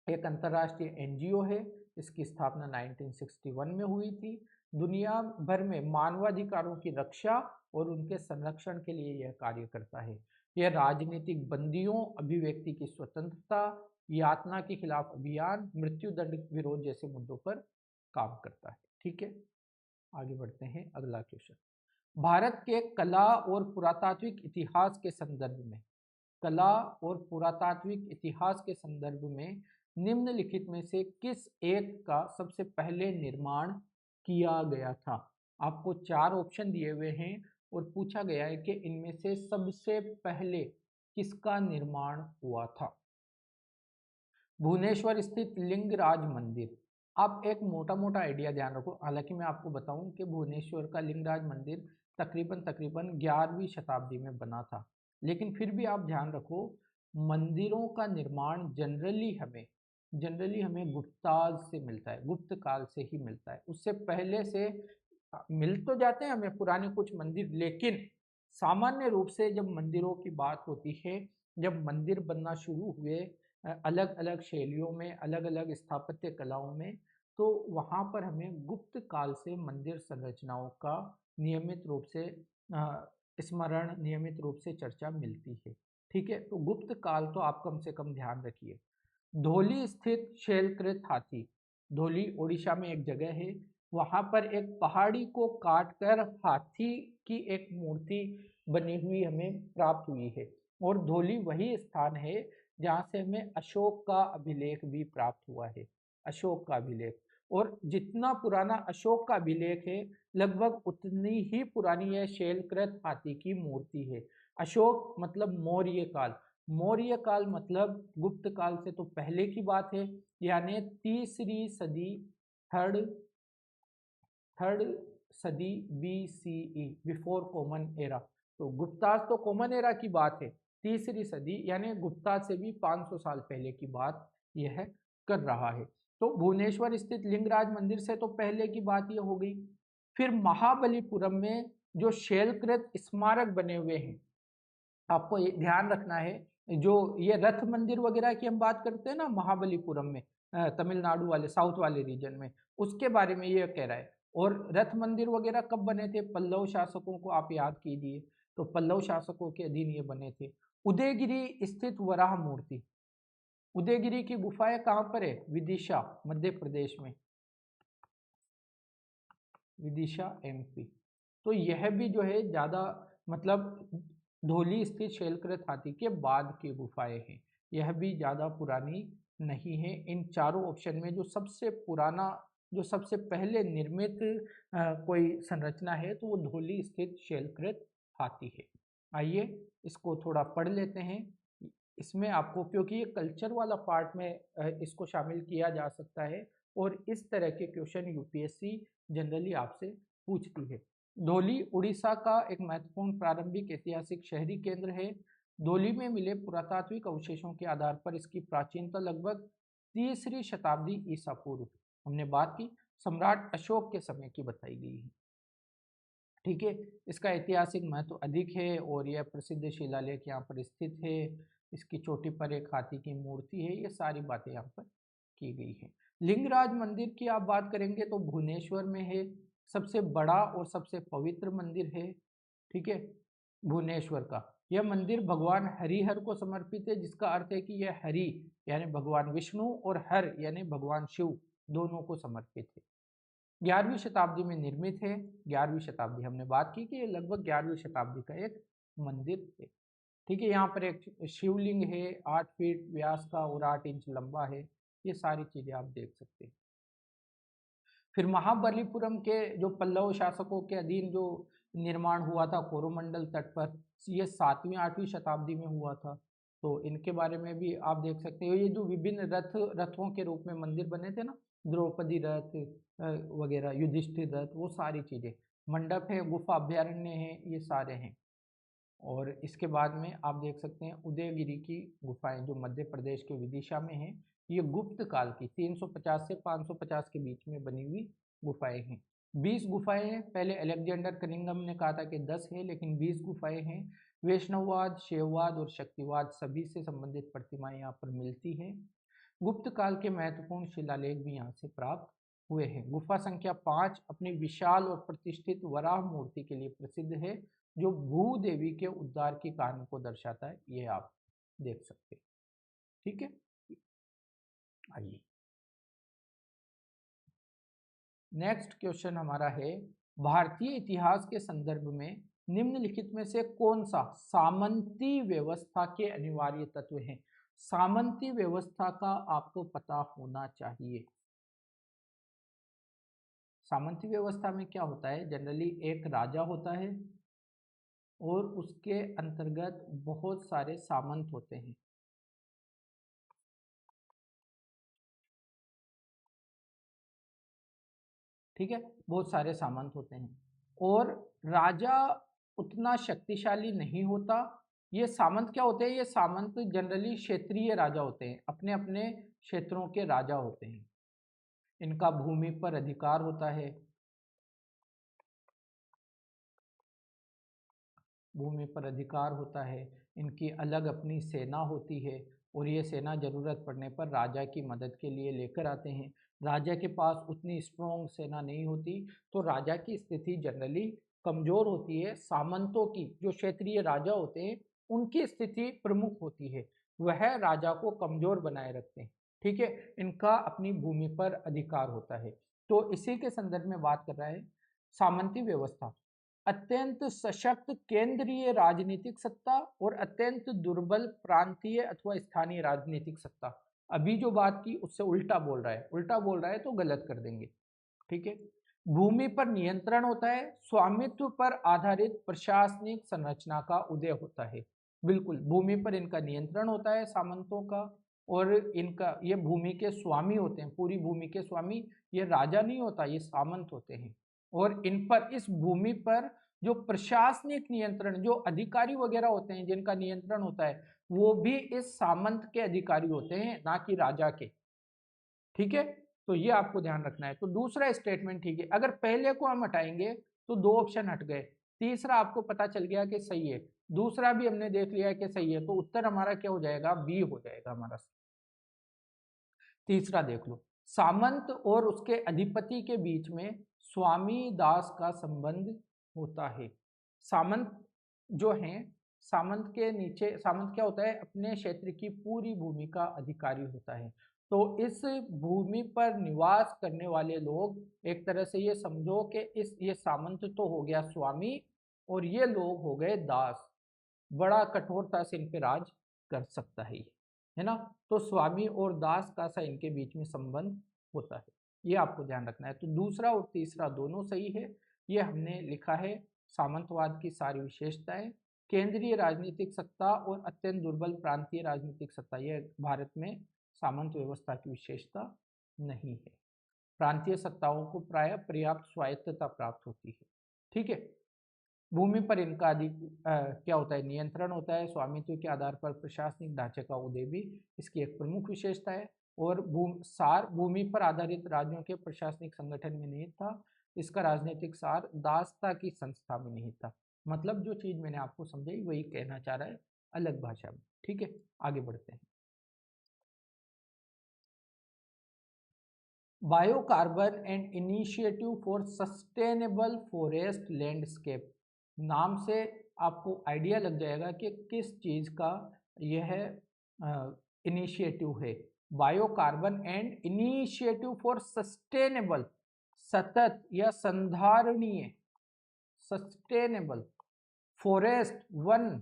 एक अंतर्राष्ट्रीय एनजीओ है, इसकी स्थापना 1961 में हुई थी। दुनिया भर में मानवाधिकारों की रक्षा और उनके संरक्षण के लिए यह कार्य करता है। यह राजनीतिक बंदियों, अभिव्यक्ति की स्वतंत्रता, यातना के खिलाफ अभियान, मृत्यु दंड विरोध जैसे मुद्दों पर काम करता है। ठीक है, आगे बढ़ते हैं। अगला क्वेश्चन, भारत के कला और पुरातात्विक इतिहास के संदर्भ में, कला और पुरातात्विक इतिहास के संदर्भ में निम्नलिखित में से किस एक का सबसे पहले निर्माण किया गया था? आपको 4 ऑप्शन दिए हुए हैं और पूछा गया है कि इनमें से सबसे पहले किसका निर्माण हुआ था। भुवनेश्वर स्थित लिंगराज मंदिर, आप एक मोटा मोटा आइडिया ध्यान रखो, हालांकि मैं आपको बताऊं कि भुवनेश्वर का लिंगराज मंदिर तकरीबन 11वीं शताब्दी में बना था, लेकिन फिर भी आप ध्यान रखो मंदिरों का निर्माण जनरली हमें गुप्ताज से मिलता है, गुप्त काल से ही मिलता है। उससे पहले से मिल तो जाते हैं हमें पुराने कुछ मंदिर, लेकिन सामान्य रूप से जब मंदिरों की बात होती है, जब मंदिर बनना शुरू हुए अलग अलग शैलियों में, अलग अलग स्थापत्य कलाओं में, तो वहाँ पर हमें गुप्त काल से मंदिर संरचनाओं का नियमित रूप से स्मरण, नियमित रूप से चर्चा मिलती है। ठीक है, तो गुप्त काल तो आप कम से कम ध्यान रखिए। धौली स्थित शैलकृत हाथी, धौली ओडिशा में एक जगह है, वहाँ पर एक पहाड़ी को काटकर हाथी की एक मूर्ति बनी हुई हमें प्राप्त हुई है, और धौली वही स्थान है जहाँ से हमें अशोक का अभिलेख भी प्राप्त हुआ है, अशोक का अभिलेख। और जितना पुराना अशोक का अभिलेख है, लगभग उतनी ही पुरानी यह शैलकृत हाथी की मूर्ति है। अशोक मतलब मौर्य काल, मौर्य काल मतलब गुप्त काल से तो पहले की बात है, यानी तीसरी सदी, थर्ड थर्ड सदी BCE, बिफोर कॉमन एरा। तो गुप्ताज तो कॉमन एरा की बात है, तीसरी सदी यानी गुप्ता से भी 500 साल पहले की बात यह कर रहा है। तो भुवनेश्वर स्थित लिंगराज मंदिर से तो पहले की बात यह हो गई। फिर महाबलीपुरम में जो शैलकृत स्मारक बने हुए हैं, आपको ये ध्यान रखना है, जो ये रथ मंदिर वगैरह की हम बात करते हैं ना महाबलीपुरम में, तमिलनाडु वाले साउथ वाले रीजन में, उसके बारे में ये कह रहा है। और रथ मंदिर वगैरह कब बने थे? पल्लव शासकों को आप याद कीजिए, तो पल्लव शासकों के अधीन ये बने थे। उदयगिरी स्थित वराह मूर्ति, उदयगिरी की गुफाएं कहाँ पर है? विदिशा, मध्य प्रदेश में। विदिशा एमपी। तो यह भी जो है ज़्यादा मतलब धौली स्थित शैलकृत हाथी के बाद की गुफाएं हैं, यह भी ज़्यादा पुरानी नहीं है। इन चारों ऑप्शन में जो सबसे पुराना, जो सबसे पहले निर्मित कोई संरचना है तो वो धौली स्थित शैलकृत हाथी है। आइए इसको थोड़ा पढ़ लेते हैं। इसमें आपको, क्योंकि ये कल्चर वाला पार्ट में इसको शामिल किया जा सकता है और इस तरह के क्वेश्चन यूपीएससी जनरली आपसे पूछती है। धौली उड़ीसा का एक महत्वपूर्ण प्रारंभिक ऐतिहासिक शहरी केंद्र है। धौली में मिले पुरातात्विक अवशेषों के आधार पर इसकी प्राचीनता लगभग 3री शताब्दी ईसा पूर्व, हमने बात की, सम्राट अशोक के समय की बताई गई है। ठीक है, इसका ऐतिहासिक महत्व अधिक है और यह प्रसिद्ध शिलालेख यहाँ पर स्थित है। इसकी चोटी पर एक हाथी की मूर्ति है। ये सारी बातें यहाँ पर की गई है। लिंगराज मंदिर की आप बात करेंगे तो भुवनेश्वर में है, सबसे बड़ा और सबसे पवित्र मंदिर है। ठीक है, भुवनेश्वर का यह मंदिर भगवान हरिहर को समर्पित है, जिसका अर्थ है कि यह हरि यानी भगवान विष्णु और हर यानी भगवान शिव दोनों को समर्पित है। 11वीं शताब्दी में निर्मित है। 11वीं शताब्दी हमने बात की कि ये लगभग 11वीं शताब्दी का एक मंदिर है। ठीक है, यहाँ पर एक शिवलिंग है 8 फीट व्यास का और 8 इंच लंबा है। ये सारी चीजें आप देख सकते हैं। फिर महाबलीपुरम के जो पल्लव शासकों के अधीन जो निर्माण हुआ था कोरोमंडल तट पर, ये 7वीं 8वीं शताब्दी में हुआ था। तो इनके बारे में भी आप देख सकते हो। ये जो विभिन्न रथों के रूप में मंदिर बने थे ना, द्रौपदी रथ वगैरह, युधिष्ठिर रथ, वो सारी चीजें, मंडप है, गुफा अभ्यारण्य है, ये सारे हैं। और इसके बाद में आप देख सकते हैं उदयगिरी की गुफाएं जो मध्य प्रदेश के विदिशा में हैं। ये गुप्त काल की 350 से 550 के बीच में बनी हुई गुफाएं हैं। 20 गुफाएं हैं। पहले अलेक्जेंडर कनिंगम ने कहा था कि 10 है, लेकिन 20 गुफाएं हैं। वैष्णववाद, शैववाद और शक्तिवाद सभी से संबंधित प्रतिमाएं यहाँ पर मिलती हैं। गुप्त काल के महत्वपूर्ण शिलालेख भी यहाँ से प्राप्त हुए हैं। गुफा संख्या 5 अपनी विशाल और प्रतिष्ठित वराह मूर्ति के लिए प्रसिद्ध है, जो भूदेवी के उद्धार की कहानी को दर्शाता है। ये आप देख सकते हैं। ठीक है, आइए नेक्स्ट क्वेश्चन हमारा है, भारतीय इतिहास के संदर्भ में निम्नलिखित में से कौन सा सामंती व्यवस्था के अनिवार्य तत्व हैं? सामंती व्यवस्था का आपको पता होना चाहिए। सामंती व्यवस्था में क्या होता है? जनरली एक राजा होता है और उसके अंतर्गत बहुत सारे सामंत होते हैं। ठीक है, बहुत सारे सामंत होते हैं और राजा उतना शक्तिशाली नहीं होता। ये सामंत क्या होते हैं? ये सामंत जनरली क्षेत्रीय राजा होते हैं, अपने अपने क्षेत्रों के राजा होते हैं। इनका भूमि पर अधिकार होता है, भूमि पर अधिकार होता है। इनकी अलग अपनी सेना होती है और ये सेना जरूरत पड़ने पर राजा की मदद के लिए लेकर आते हैं। राजा के पास उतनी स्ट्रॉन्ग सेना नहीं होती, तो राजा की स्थिति जनरली कमजोर होती है। सामंतों की, जो क्षेत्रीय राजा होते हैं, उनकी स्थिति प्रमुख होती है, वह राजा को कमजोर बनाए रखते हैं। ठीक है, इनका अपनी भूमि पर अधिकार होता है। तो इसी के संदर्भ में बात कर रहा है। सामंती व्यवस्था अत्यंत सशक्त केंद्रीय राजनीतिक सत्ता और अत्यंत दुर्बल प्रांतीय अथवा स्थानीय राजनीतिक सत्ता। अभी जो बात की उससे उल्टा बोल रहा है, उल्टा बोल रहा है तो गलत कर देंगे। ठीक है, भूमि पर नियंत्रण होता है, स्वामित्व पर आधारित प्रशासनिक संरचना का उदय होता है। बिल्कुल, भूमि पर इनका नियंत्रण होता है सामंतों का, और इनका, ये भूमि के स्वामी होते हैं, पूरी भूमि के स्वामी। ये राजा नहीं होता, ये सामंत होते हैं। और इन पर, इस भूमि पर जो प्रशासनिक नियंत्रण, जो अधिकारी वगैरह होते हैं जिनका नियंत्रण होता है, वो भी इस सामंत के अधिकारी होते हैं, ना कि राजा के। ठीक है, तो ये आपको ध्यान रखना है। तो दूसरा स्टेटमेंट ठीक है। अगर पहले को हम हटाएंगे तो 2 ऑप्शन हट गए, तीसरा आपको पता चल गया कि सही है, दूसरा भी हमने देख लिया कि सही है, तो उत्तर हमारा क्या हो जाएगा? बी हो जाएगा हमारा। तीसरा देख लो, सामंत और उसके अधिपति के बीच में स्वामी दास का संबंध होता है। सामंत जो हैं, सामंत के नीचे, सामंत क्या होता है? अपने क्षेत्र की पूरी भूमि का अधिकारी होता है तो इस भूमि पर निवास करने वाले लोग, एक तरह से ये समझो कि ये सामंत तो हो गया स्वामी और ये लोग हो गए दास। बड़ा कठोरता से इन पे राज कर सकता है ना। तो स्वामी और दास का सा इनके बीच में संबंध होता है, ये आपको ध्यान रखना है। तो दूसरा और तीसरा दोनों सही है। ये हमने लिखा है सामंतवाद की सारी विशेषताएं, केंद्रीय राजनीतिक सत्ता और अत्यंत दुर्बल प्रांतीय राजनीतिक सत्ता, यह भारत में सामंत व्यवस्था की विशेषता नहीं है। प्रांतीय सत्ताओं को प्राय पर्याप्त स्वायत्तता प्राप्त होती है। ठीक है। भूमि पर इनका क्या होता है, नियंत्रण होता है। स्वामित्व के आधार पर प्रशासनिक ढांचे का उदय भी इसकी एक प्रमुख विशेषता है। और सार भूमि पर आधारित राज्यों के प्रशासनिक संगठन में निहित था। इसका राजनीतिक सार दासता की संस्था में निहित था। मतलब जो चीज मैंने आपको समझाई वही कहना चाह रहा है अलग भाषा में। ठीक है, आगे बढ़ते हैं। Biocarbon and initiative for sustainable forest landscape, नाम से आपको आइडिया लग जाएगा कि किस चीज़ का यह इनिशिएटिव है। बायोकार्बन एंड इनिशिएटिव फॉर सस्टेनेबल, सतत या संधारणीय, सस्टेनेबल फॉरेस्ट वन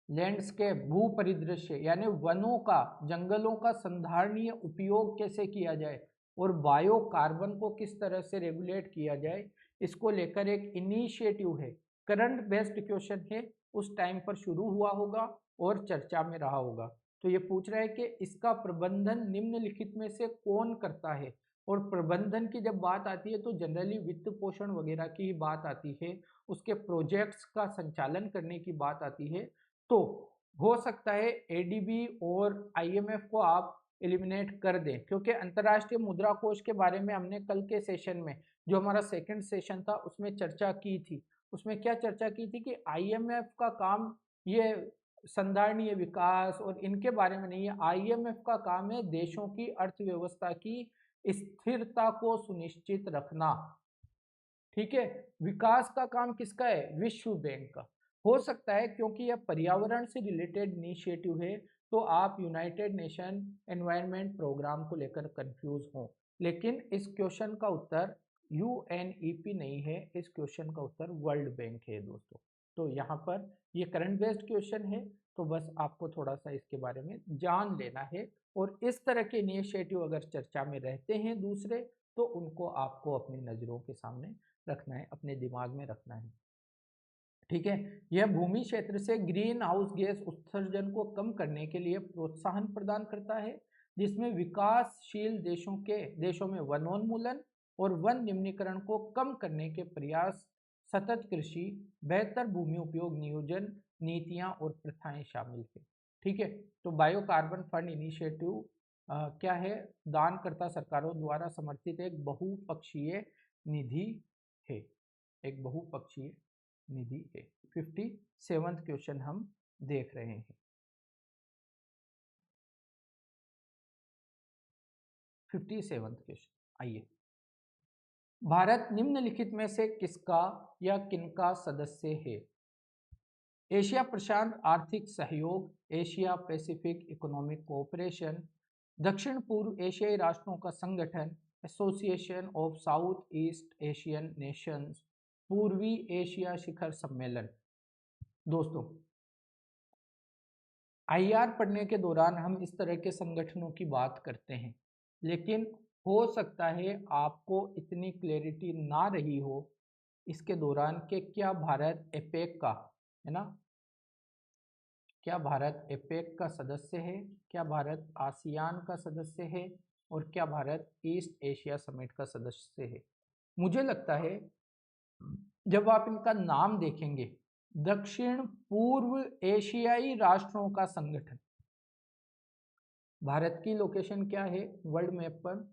लैंडस्केप, भू परिदृश्य, यानी वनों का, जंगलों का संधारणीय उपयोग कैसे किया जाए और बायो कार्बन को किस तरह से रेगुलेट किया जाए, इसको लेकर एक इनिशिएटिव है। करंट बेस्ड क्वेश्चन है, उस टाइम पर शुरू हुआ होगा और चर्चा में रहा होगा। तो ये पूछ रहा है कि इसका प्रबंधन निम्नलिखित में से कौन करता है। और प्रबंधन की जब बात आती है तो जनरली वित्त पोषण वगैरह की ही बात आती है, उसके प्रोजेक्ट्स का संचालन करने की बात आती है। तो हो सकता है एडीबी और आईएमएफ को आप एलिमिनेट कर दें, क्योंकि अंतर्राष्ट्रीय मुद्रा कोष के बारे में हमने कल के सेशन में, जो हमारा सेकंड सेशन था, उसमें चर्चा की थी। उसमें क्या चर्चा की थी कि आईएमएफ का काम ये संधारणीय विकास और इनके बारे में नहीं है। आईएमएफ का काम है देशों की अर्थव्यवस्था की स्थिरता को सुनिश्चित रखना। ठीक है, विकास का काम किसका है, विश्व बैंक का। हो सकता है क्योंकि यह पर्यावरण से रिलेटेड इनिशिएटिव है तो आप यूनाइटेड नेशन एनवायरनमेंट प्रोग्राम को लेकर कंफ्यूज हो, लेकिन इस क्वेश्चन का उत्तर यूएनईपी नहीं है, इस क्वेश्चन का उत्तर वर्ल्ड बैंक है दोस्तों। तो यहाँ पर ये करंट बेस्ड क्वेश्चन है, तो बस आपको थोड़ा सा इसके बारे में जान लेना है। और इस तरह के इनिशिएटिव अगर चर्चा में रहते हैं दूसरे, तो उनको आपको अपनी नज़रों के सामने रखना है, अपने दिमाग में रखना है। ठीक है, यह भूमि क्षेत्र से ग्रीन हाउस गैस उत्सर्जन को कम करने के लिए प्रोत्साहन प्रदान करता है, जिसमें विकासशील देशों में वनोन्मूलन और वन निम्नीकरण को कम करने के प्रयास, सतत कृषि, बेहतर भूमि उपयोग नियोजन नीतियां और प्रथाएं शामिल है। ठीक है, तो बायोकार्बन फंड इनिशिएटिव क्या है, दानकर्ता सरकारों द्वारा समर्थित एक बहुपक्षीय निधि है, एक बहुपक्षीय निधि है। 57वां क्वेश्चन हम देख रहे हैं। 57वां क्वेश्चन, आइए। भारत निम्नलिखित में से किसका या किनका सदस्य है। एशिया प्रशांत आर्थिक सहयोग, एशिया पैसिफिक इकोनॉमिक कोऑपरेशन, दक्षिण पूर्व एशियाई राष्ट्रों का संगठन, association of south east Asian Nations, पूर्वी एशिया शिखर सम्मेलन। दोस्तों, आईआर पढ़ने के दौरान हम इस तरह के संगठनों की बात करते हैं, लेकिन हो सकता है आपको इतनी क्लैरिटी ना रही हो इसके दौरान कि क्या भारत एपेक का, है ना, क्या भारत एपेक का सदस्य है, क्या भारत आसियान का सदस्य है और क्या भारत ईस्ट एशिया समिट का सदस्य है। मुझे लगता है जब आप इनका नाम देखेंगे, दक्षिण पूर्व एशियाई राष्ट्रों का संगठन, भारत की लोकेशन क्या है वर्ल्ड मैप पर,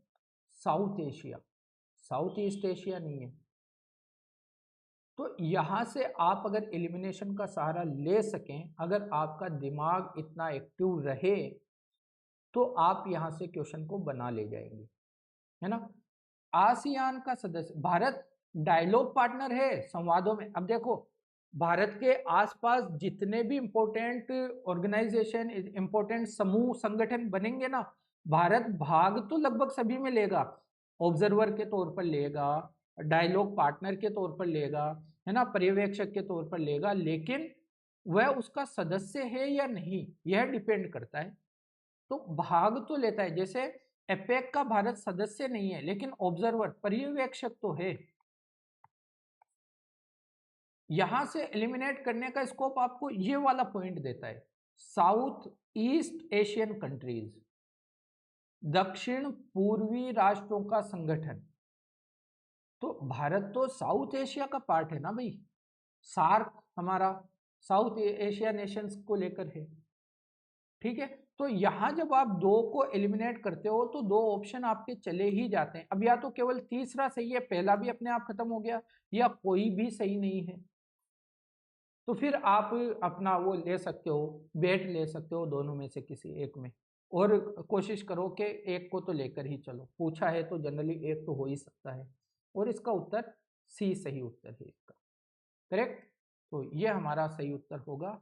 south Asia, south east Asia नहीं है। तो यहां से आप अगर एलिमिनेशन का सहारा ले सकें, अगर आपका दिमाग इतना एक्टिव रहे, तो आप यहां से क्वेश्चन को बना ले जाएंगे, है ना। आसियान का सदस्य, भारत डायलॉग पार्टनर है संवादों में। अब देखो, भारत के आसपास जितने भी इम्पोर्टेंट ऑर्गेनाइजेशन, इम्पोर्टेंट समूह संगठन बनेंगे ना, भारत भाग तो लगभग सभी में लेगा। ऑब्जर्वर के तौर पर लेगा, डायलॉग पार्टनर के तौर पर लेगा, है ना, पर्यवेक्षक के तौर पर लेगा, लेकिन वह उसका सदस्य है या नहीं यह डिपेंड करता है। तो भाग तो लेता है, जैसे एपेक का भारत सदस्य नहीं है लेकिन ऑब्जर्वर पर्यवेक्षक तो है। यहां से एलिमिनेट करने का स्कोप आपको ये वाला पॉइंट देता है, साउथ ईस्ट एशियन कंट्रीज, दक्षिण पूर्वी राष्ट्रों का संगठन। तो भारत तो साउथ एशिया का पार्ट है ना भाई, सार्क हमारा साउथ एशिया नेशंस को लेकर है, ठीक है। तो यहां जब आप दो को एलिमिनेट करते हो तो दो ऑप्शन आपके चले ही जाते हैं। अब या तो केवल तीसरा सही है, पहला भी अपने आप खत्म हो गया, या कोई भी सही नहीं है, तो फिर आप अपना वो ले सकते हो, बेट ले सकते हो दोनों में से किसी एक में, और कोशिश करो कि एक को तो लेकर ही चलो। पूछा है तो जनरली एक तो हो ही सकता है, और इसका उत्तर सी सही उत्तर है इसका, करेक्ट। तो ये हमारा सही उत्तर होगा।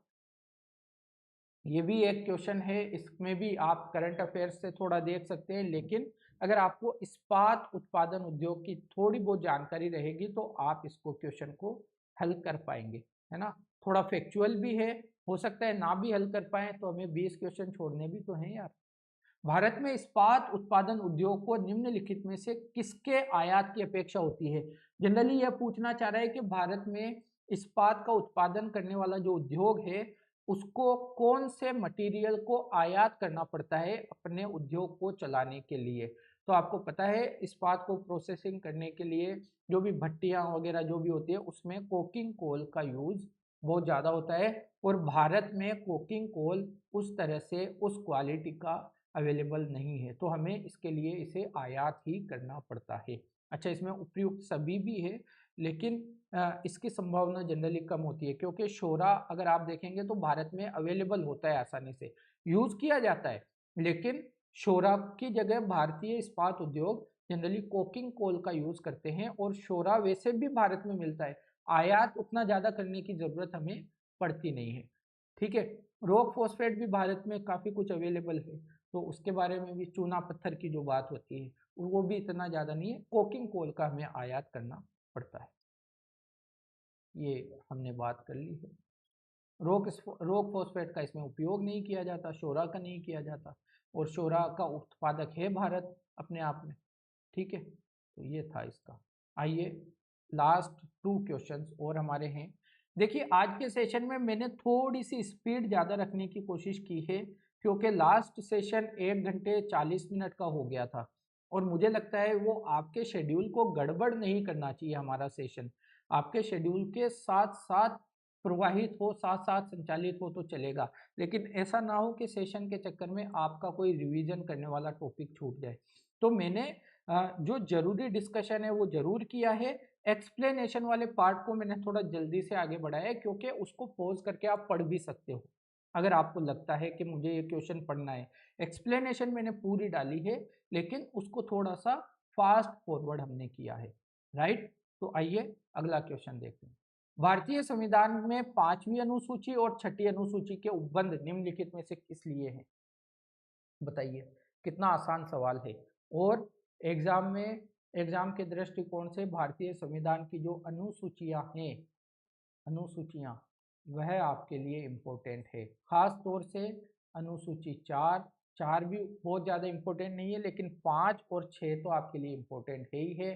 ये भी एक क्वेश्चन है, इसमें भी आप करंट अफेयर्स से थोड़ा देख सकते हैं, लेकिन अगर आपको इस्पात उत्पादन उद्योग की थोड़ी बहुत जानकारी रहेगी तो आप इसको क्वेश्चन को हल कर पाएंगे, है ना। थोड़ा फैक्चुअल भी है, हो सकता है ना भी हल कर पाए तो हमें 20 क्वेश्चन छोड़ने भी तो हैं यार। भारत में इस्पात उत्पादन उद्योग को निम्नलिखित में से किसके आयात की अपेक्षा होती है। जनरली यह पूछना चाह रहा है कि भारत में इस्पात का उत्पादन करने वाला जो उद्योग है उसको कौन से मटेरियल को आयात करना पड़ता है अपने उद्योग को चलाने के लिए। तो आपको पता है इस्पात को प्रोसेसिंग करने के लिए जो भी भट्टियां वगैरह जो भी होती है उसमें कोकिंग कोल का यूज बहुत ज़्यादा होता है, और भारत में कोकिंग कोल उस तरह से उस क्वालिटी का अवेलेबल नहीं है, तो हमें इसके लिए इसे आयात ही करना पड़ता है। अच्छा, इसमें उपयुक्त सभी भी है, लेकिन इसकी संभावना जनरली कम होती है, क्योंकि शोरा अगर आप देखेंगे तो भारत में अवेलेबल होता है, आसानी से यूज किया जाता है, लेकिन शोरा की जगह भारतीय इस्पात उद्योग जनरली कोकिंग कोल का यूज करते हैं, और शोरा वैसे भी भारत में मिलता है, आयात उतना ज्यादा करने की जरूरत हमें पड़ती नहीं है, ठीक है। रॉक फॉस्फेट भी भारत में काफी कुछ अवेलेबल है, तो उसके बारे में भी चूना पत्थर की जो बात होती है वो भी इतना ज़्यादा नहीं है, कोकिंग कोल का हमें आयात करना पड़ता है। ये हमने बात कर ली है। रॉक फॉस्फेट का इसमें उपयोग नहीं किया जाता, शोरा का नहीं किया जाता, और शोरा का उत्पादक है भारत अपने आप में, ठीक है। तो ये था इसका। आइए लास्ट 2 क्वेश्चंस और हमारे हैं। देखिए आज के सेशन में मैंने थोड़ी सी स्पीड ज़्यादा रखने की कोशिश की है, क्योंकि लास्ट सेशन 1 घंटे 40 मिनट का हो गया था, और मुझे लगता है वो आपके शेड्यूल को गड़बड़ नहीं करना चाहिए। हमारा सेशन आपके शेड्यूल के साथ साथ प्रवाहित हो, साथ साथ संचालित हो तो चलेगा, लेकिन ऐसा ना हो कि सेशन के चक्कर में आपका कोई रिवीजन करने वाला टॉपिक छूट जाए। तो मैंने जो जरूरी डिस्कशन है वो जरूर किया है। एक्सप्लेनेशन वाले पार्ट को मैंने थोड़ा जल्दी से आगे बढ़ाया है, क्योंकि उसको पॉज करके आप पढ़ भी सकते हो अगर आपको लगता है कि मुझे ये क्वेश्चन पढ़ना है। एक्सप्लेनेशन मैंने पूरी डाली है, लेकिन उसको थोड़ा सा फास्ट फॉरवर्ड हमने किया है, राइट। तो आइए अगला क्वेश्चन देखते हैं। भारतीय संविधान में 5वीं अनुसूची और 6ठी अनुसूची के उपबंध निम्नलिखित में से किस लिए हैं, बताइए। कितना आसान सवाल है, और एग्जाम के दृष्टिकोण से भारतीय संविधान की जो अनुसूचियां हैं, अनुसूचियां वह आपके लिए इम्पोर्टेंट है, खास तौर से अनुसूची 4। 4 भी बहुत ज़्यादा इम्पोर्टेंट नहीं है, लेकिन 5 और 6 तो आपके लिए इम्पोर्टेंट है ही है।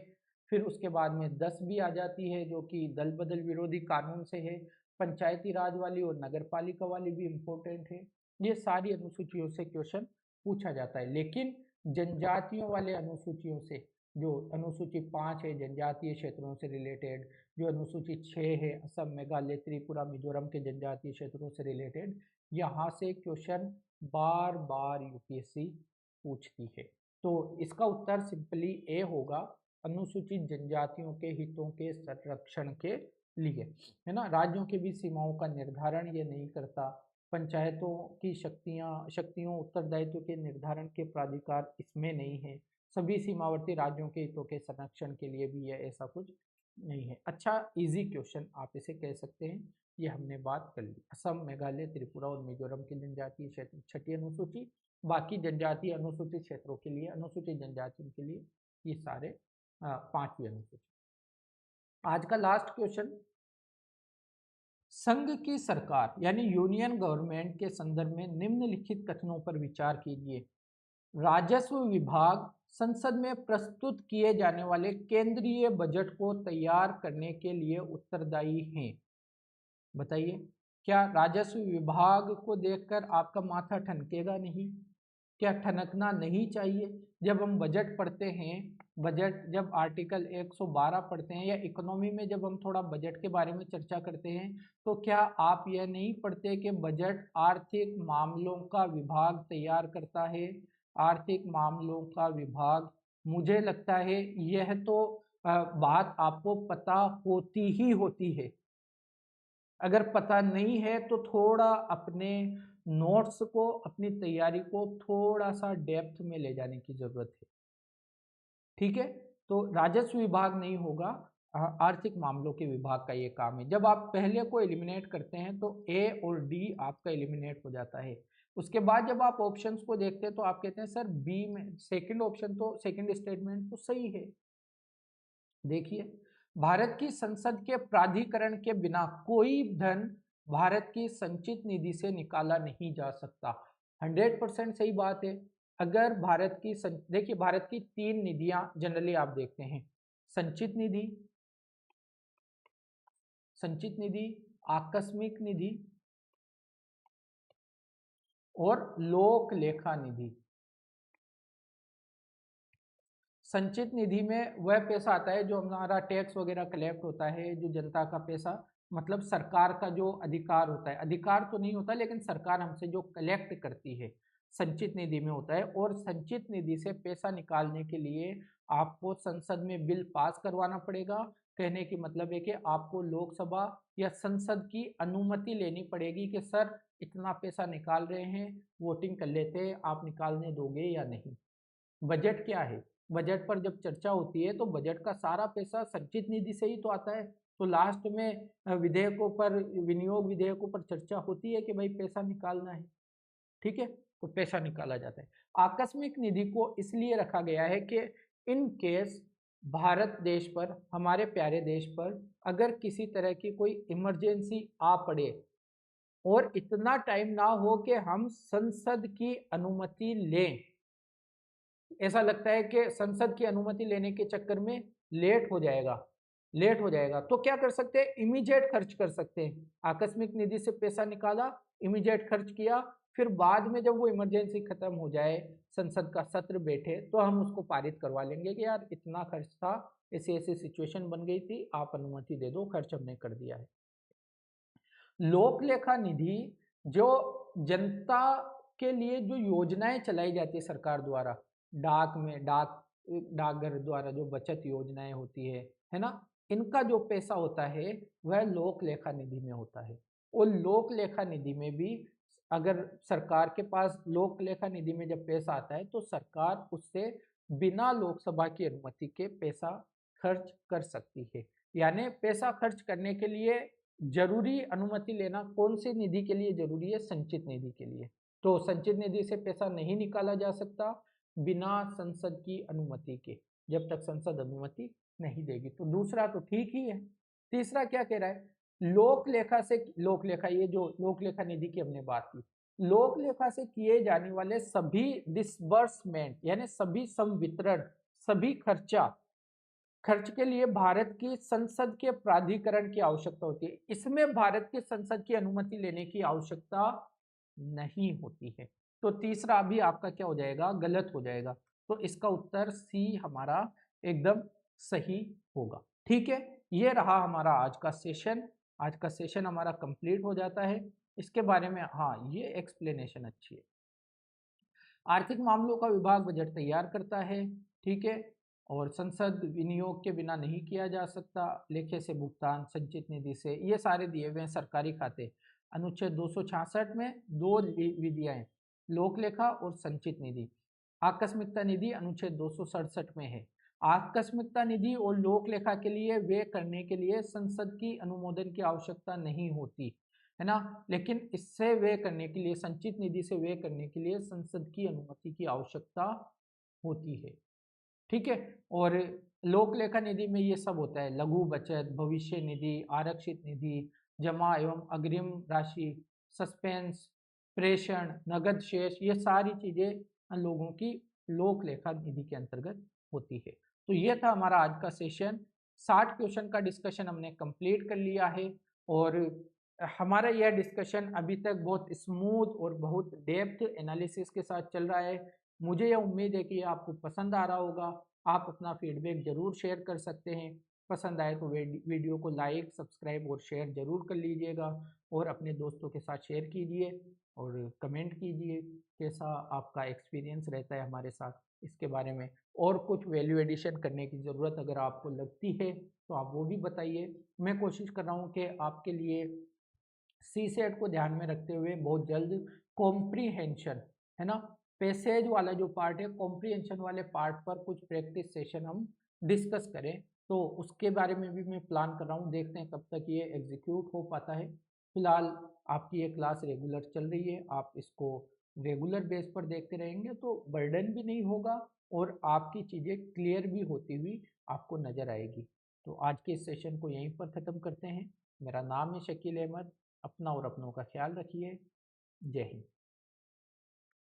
फिर उसके बाद में 10 भी आ जाती है, जो कि दल बदल विरोधी कानून से है। पंचायती राज वाली और नगर पालिका वाली भी इम्पोर्टेंट है। ये सारी अनुसूचियों से क्वेश्चन पूछा जाता है, लेकिन जनजातियों वाले अनुसूचियों से, जो अनुसूची 5 है जनजातीय क्षेत्रों से रिलेटेड, जो अनुसूची 6 है असम मेघालय त्रिपुरा मिजोरम के जनजातीय क्षेत्रों से रिलेटेड, यहाँ से क्वेश्चन बार बार यूपीएससी पूछती है। तो इसका उत्तर सिंपली ए होगा, अनुसूचित जनजातियों के हितों के संरक्षण के लिए, है ना। राज्यों के बीच सीमाओं का निर्धारण ये नहीं करता, पंचायतों की शक्तियों उत्तरदायित्व के निर्धारण के प्राधिकार इसमें नहीं है, सभी सीमावर्ती राज्यों के हितों के संरक्षण के लिए भी यह ऐसा कुछ नहीं है। अच्छा इजी क्वेश्चन आप इसे कह सकते हैं, ये हमने बात कर ली। असम, मेघालय, त्रिपुरा और मिजोरम की जनजातीय क्षेत्र 6ठी अनुसूची, बाकी जनजातीय अनुसूचित क्षेत्रों के लिए, अनुसूचित जनजातियों के लिए ये सारे 5वीं अनुसूची। आज का लास्ट क्वेश्चन, संघ की सरकार यानी यूनियन गवर्नमेंट के संदर्भ में निम्नलिखित कथनों पर विचार कीजिए। राजस्व विभाग संसद में प्रस्तुत किए जाने वाले केंद्रीय बजट को तैयार करने के लिए उत्तरदायी हैं। बताइए, क्या राजस्व विभाग को देखकर आपका माथा ठनकेगा नहीं? क्या ठनकना नहीं चाहिए? जब हम बजट पढ़ते हैं, बजट जब आर्टिकल 112 पढ़ते हैं या इकोनॉमी में जब हम थोड़ा बजट के बारे में चर्चा करते हैं, तो क्या आप यह नहीं पढ़ते कि बजट आर्थिक मामलों का विभाग तैयार करता है? आर्थिक मामलों का विभाग, मुझे लगता है यह तो बात आपको पता होती ही होती है। अगर पता नहीं है तो थोड़ा अपने नोट्स को, अपनी तैयारी को थोड़ा सा डेप्थ में ले जाने की जरूरत है। ठीक है, तो राजस्व विभाग नहीं होगा, आर्थिक मामलों के विभाग का ये काम है। जब आप पहले को एलिमिनेट करते हैं तो ए और डी आपका एलिमिनेट हो जाता है। उसके बाद जब आप ऑप्शंस को देखते हैं तो आप कहते हैं सर बी में सेकंड ऑप्शन तो, सेकंड स्टेटमेंट तो सही है। देखिए, भारत की संसद के प्राधिकरण के बिना कोई धन भारत की संचित निधि से निकाला नहीं जा सकता। 100% सही बात है। अगर भारत की देखिए, भारत की 3 निधियां जनरली आप देखते हैं, संचित निधि, आकस्मिक निधि और लोक लेखा निधि। संचित निधि में वह पैसा आता है जो हमारा टैक्स वगैरह कलेक्ट होता है, जो जनता का पैसा, मतलब सरकार का जो अधिकार होता है, अधिकार तो नहीं होता लेकिन सरकार हमसे जो कलेक्ट करती है, संचित निधि में होता है। और संचित निधि से पैसा निकालने के लिए आपको संसद में बिल पास करवाना पड़ेगा। कहने की मतलब है कि आपको लोकसभा या संसद की अनुमति लेनी पड़ेगी कि सर इतना पैसा निकाल रहे हैं, वोटिंग कर लेते हैं, आप निकालने दोगे या नहीं। बजट क्या है? बजट पर जब चर्चा होती है तो बजट का सारा पैसा संचित निधि से ही तो आता है। तो लास्ट में विधेयकों पर, विनियोग विधेयकों पर चर्चा होती है कि भाई पैसा निकालना है। ठीक है, तो पैसा निकाला जाता है। आकस्मिक निधि को इसलिए रखा गया है कि इन केस भारत देश पर, हमारे प्यारे देश पर अगर किसी तरह की कोई इमरजेंसी आ पड़े और इतना टाइम ना हो कि हम संसद की अनुमति लें, ऐसा लगता है कि संसद की अनुमति लेने के चक्कर में लेट हो जाएगा, तो क्या कर सकते हैं? इमीडिएट खर्च कर सकते हैं। आकस्मिक निधि से पैसा निकाला, इमीडिएट खर्च किया, फिर बाद में जब वो इमरजेंसी खत्म हो जाए, संसद का सत्र बैठे, तो हम उसको पारित करवा लेंगे कि यार इतना खर्च था, ऐसी ऐसी सिचुएशन बन गई थी, आप अनुमति दे दो, खर्च हमने कर दिया है। लोक लेखा निधि जो जनता के लिए जो योजनाएं चलाई जाती है सरकार द्वारा, डाकघर द्वारा जो बचत योजनाएं होती है ना, इनका जो पैसा होता है वह लोक लेखा निधि में होता है। और लोक लेखा निधि में भी अगर सरकार के पास लोक लेखा निधि में जब पैसा आता है तो सरकार उससे बिना लोकसभा की अनुमति के पैसा खर्च कर सकती है। यानी पैसा खर्च करने के लिए जरूरी अनुमति लेना कौन सी निधि के लिए जरूरी है? संचित निधि के लिए। तो संचित निधि से पैसा नहीं निकाला जा सकता बिना संसद की अनुमति के, जब तक संसद अनुमति नहीं देगी। तो दूसरा तो ठीक ही है। तीसरा क्या कह रहा है? लोक लेखा से, लोक लेखा, ये जो लोक लेखा निधि की हमने बात की, लोक लेखा से किए जाने वाले सभी डिसबर्समेंट यानी सभी संवितरण, सभी खर्च के लिए भारत की संसद के प्राधिकरण की आवश्यकता होती है। इसमें भारत की संसद की अनुमति लेने की आवश्यकता नहीं होती है। तो तीसरा भी आपका क्या हो जाएगा? गलत हो जाएगा। तो इसका उत्तर सी हमारा एकदम सही होगा। ठीक है, ये रहा हमारा आज का सेशन। आज का सेशन हमारा कंप्लीट हो जाता है। इसके बारे में हाँ, ये एक्सप्लेनेशन अच्छी है। आर्थिक मामलों का विभाग बजट तैयार करता है, ठीक है, और संसद विनियोग के बिना नहीं किया जा सकता। लेखे से भुगतान, संचित निधि से, ये सारे दिए हुए हैं सरकारी खाते। अनुच्छेद 266 में 2 विधियां हैं, लोक लेखा और संचित निधि। आकस्मिकता निधि अनुच्छेद 267 में है। आकस्मिकता निधि और लोक लेखा के लिए व्यय करने के लिए संसद की अनुमोदन की आवश्यकता नहीं होती है ना, लेकिन इससे व्यय करने के लिए, संचित निधि से व्यय करने के लिए संसद की अनुमति की आवश्यकता होती है। ठीक है। और लोक लेखा निधि में ये सब होता है, लघु बचत, भविष्य निधि, आरक्षित निधि, जमा एवं अग्रिम राशि, सस्पेंस, प्रेषण, नगद शेष, ये सारी चीजें लोगों की लोक लेखा निधि के अंतर्गत होती है। तो ये था हमारा आज का सेशन। 60 क्वेश्चन का डिस्कशन हमने कंप्लीट कर लिया है और हमारा यह डिस्कशन अभी तक बहुत स्मूथ और बहुत डेप्थ एनालिसिस के साथ चल रहा है। मुझे यह उम्मीद है कि ये आपको पसंद आ रहा होगा। आप अपना फीडबैक ज़रूर शेयर कर सकते हैं। पसंद आए तो वीडियो को लाइक, सब्सक्राइब और शेयर ज़रूर कर लीजिएगा और अपने दोस्तों के साथ शेयर कीजिए और कमेंट कीजिए कैसा आपका एक्सपीरियंस रहता है हमारे साथ इसके बारे में। और कुछ वैल्यू एडिशन करने की ज़रूरत अगर आपको लगती है तो आप वो भी बताइए। मैं कोशिश कर रहा हूँ कि आपके लिए सी सेट को ध्यान में रखते हुए बहुत जल्द कॉम्प्रीहेंशन, है ना, पैसेज वाला जो पार्ट है, कॉम्प्रीहेंशन वाले पार्ट पर कुछ प्रैक्टिस सेशन हम डिस्कस करें। तो उसके बारे में भी मैं प्लान कर रहा हूँ, देखते हैं कब तक ये एग्जीक्यूट हो पाता है। फिलहाल आपकी ये क्लास रेगुलर चल रही है, आप इसको रेगुलर बेस पर देखते रहेंगे तो बर्डन भी नहीं होगा और आपकी चीज़ें क्लियर भी होती हुई आपको नज़र आएगी। तो आज के इस सेशन को यहीं पर ख़त्म करते हैं। मेरा नाम है शकील अहमद। अपना और अपनों का ख्याल रखिए। जय हिंद।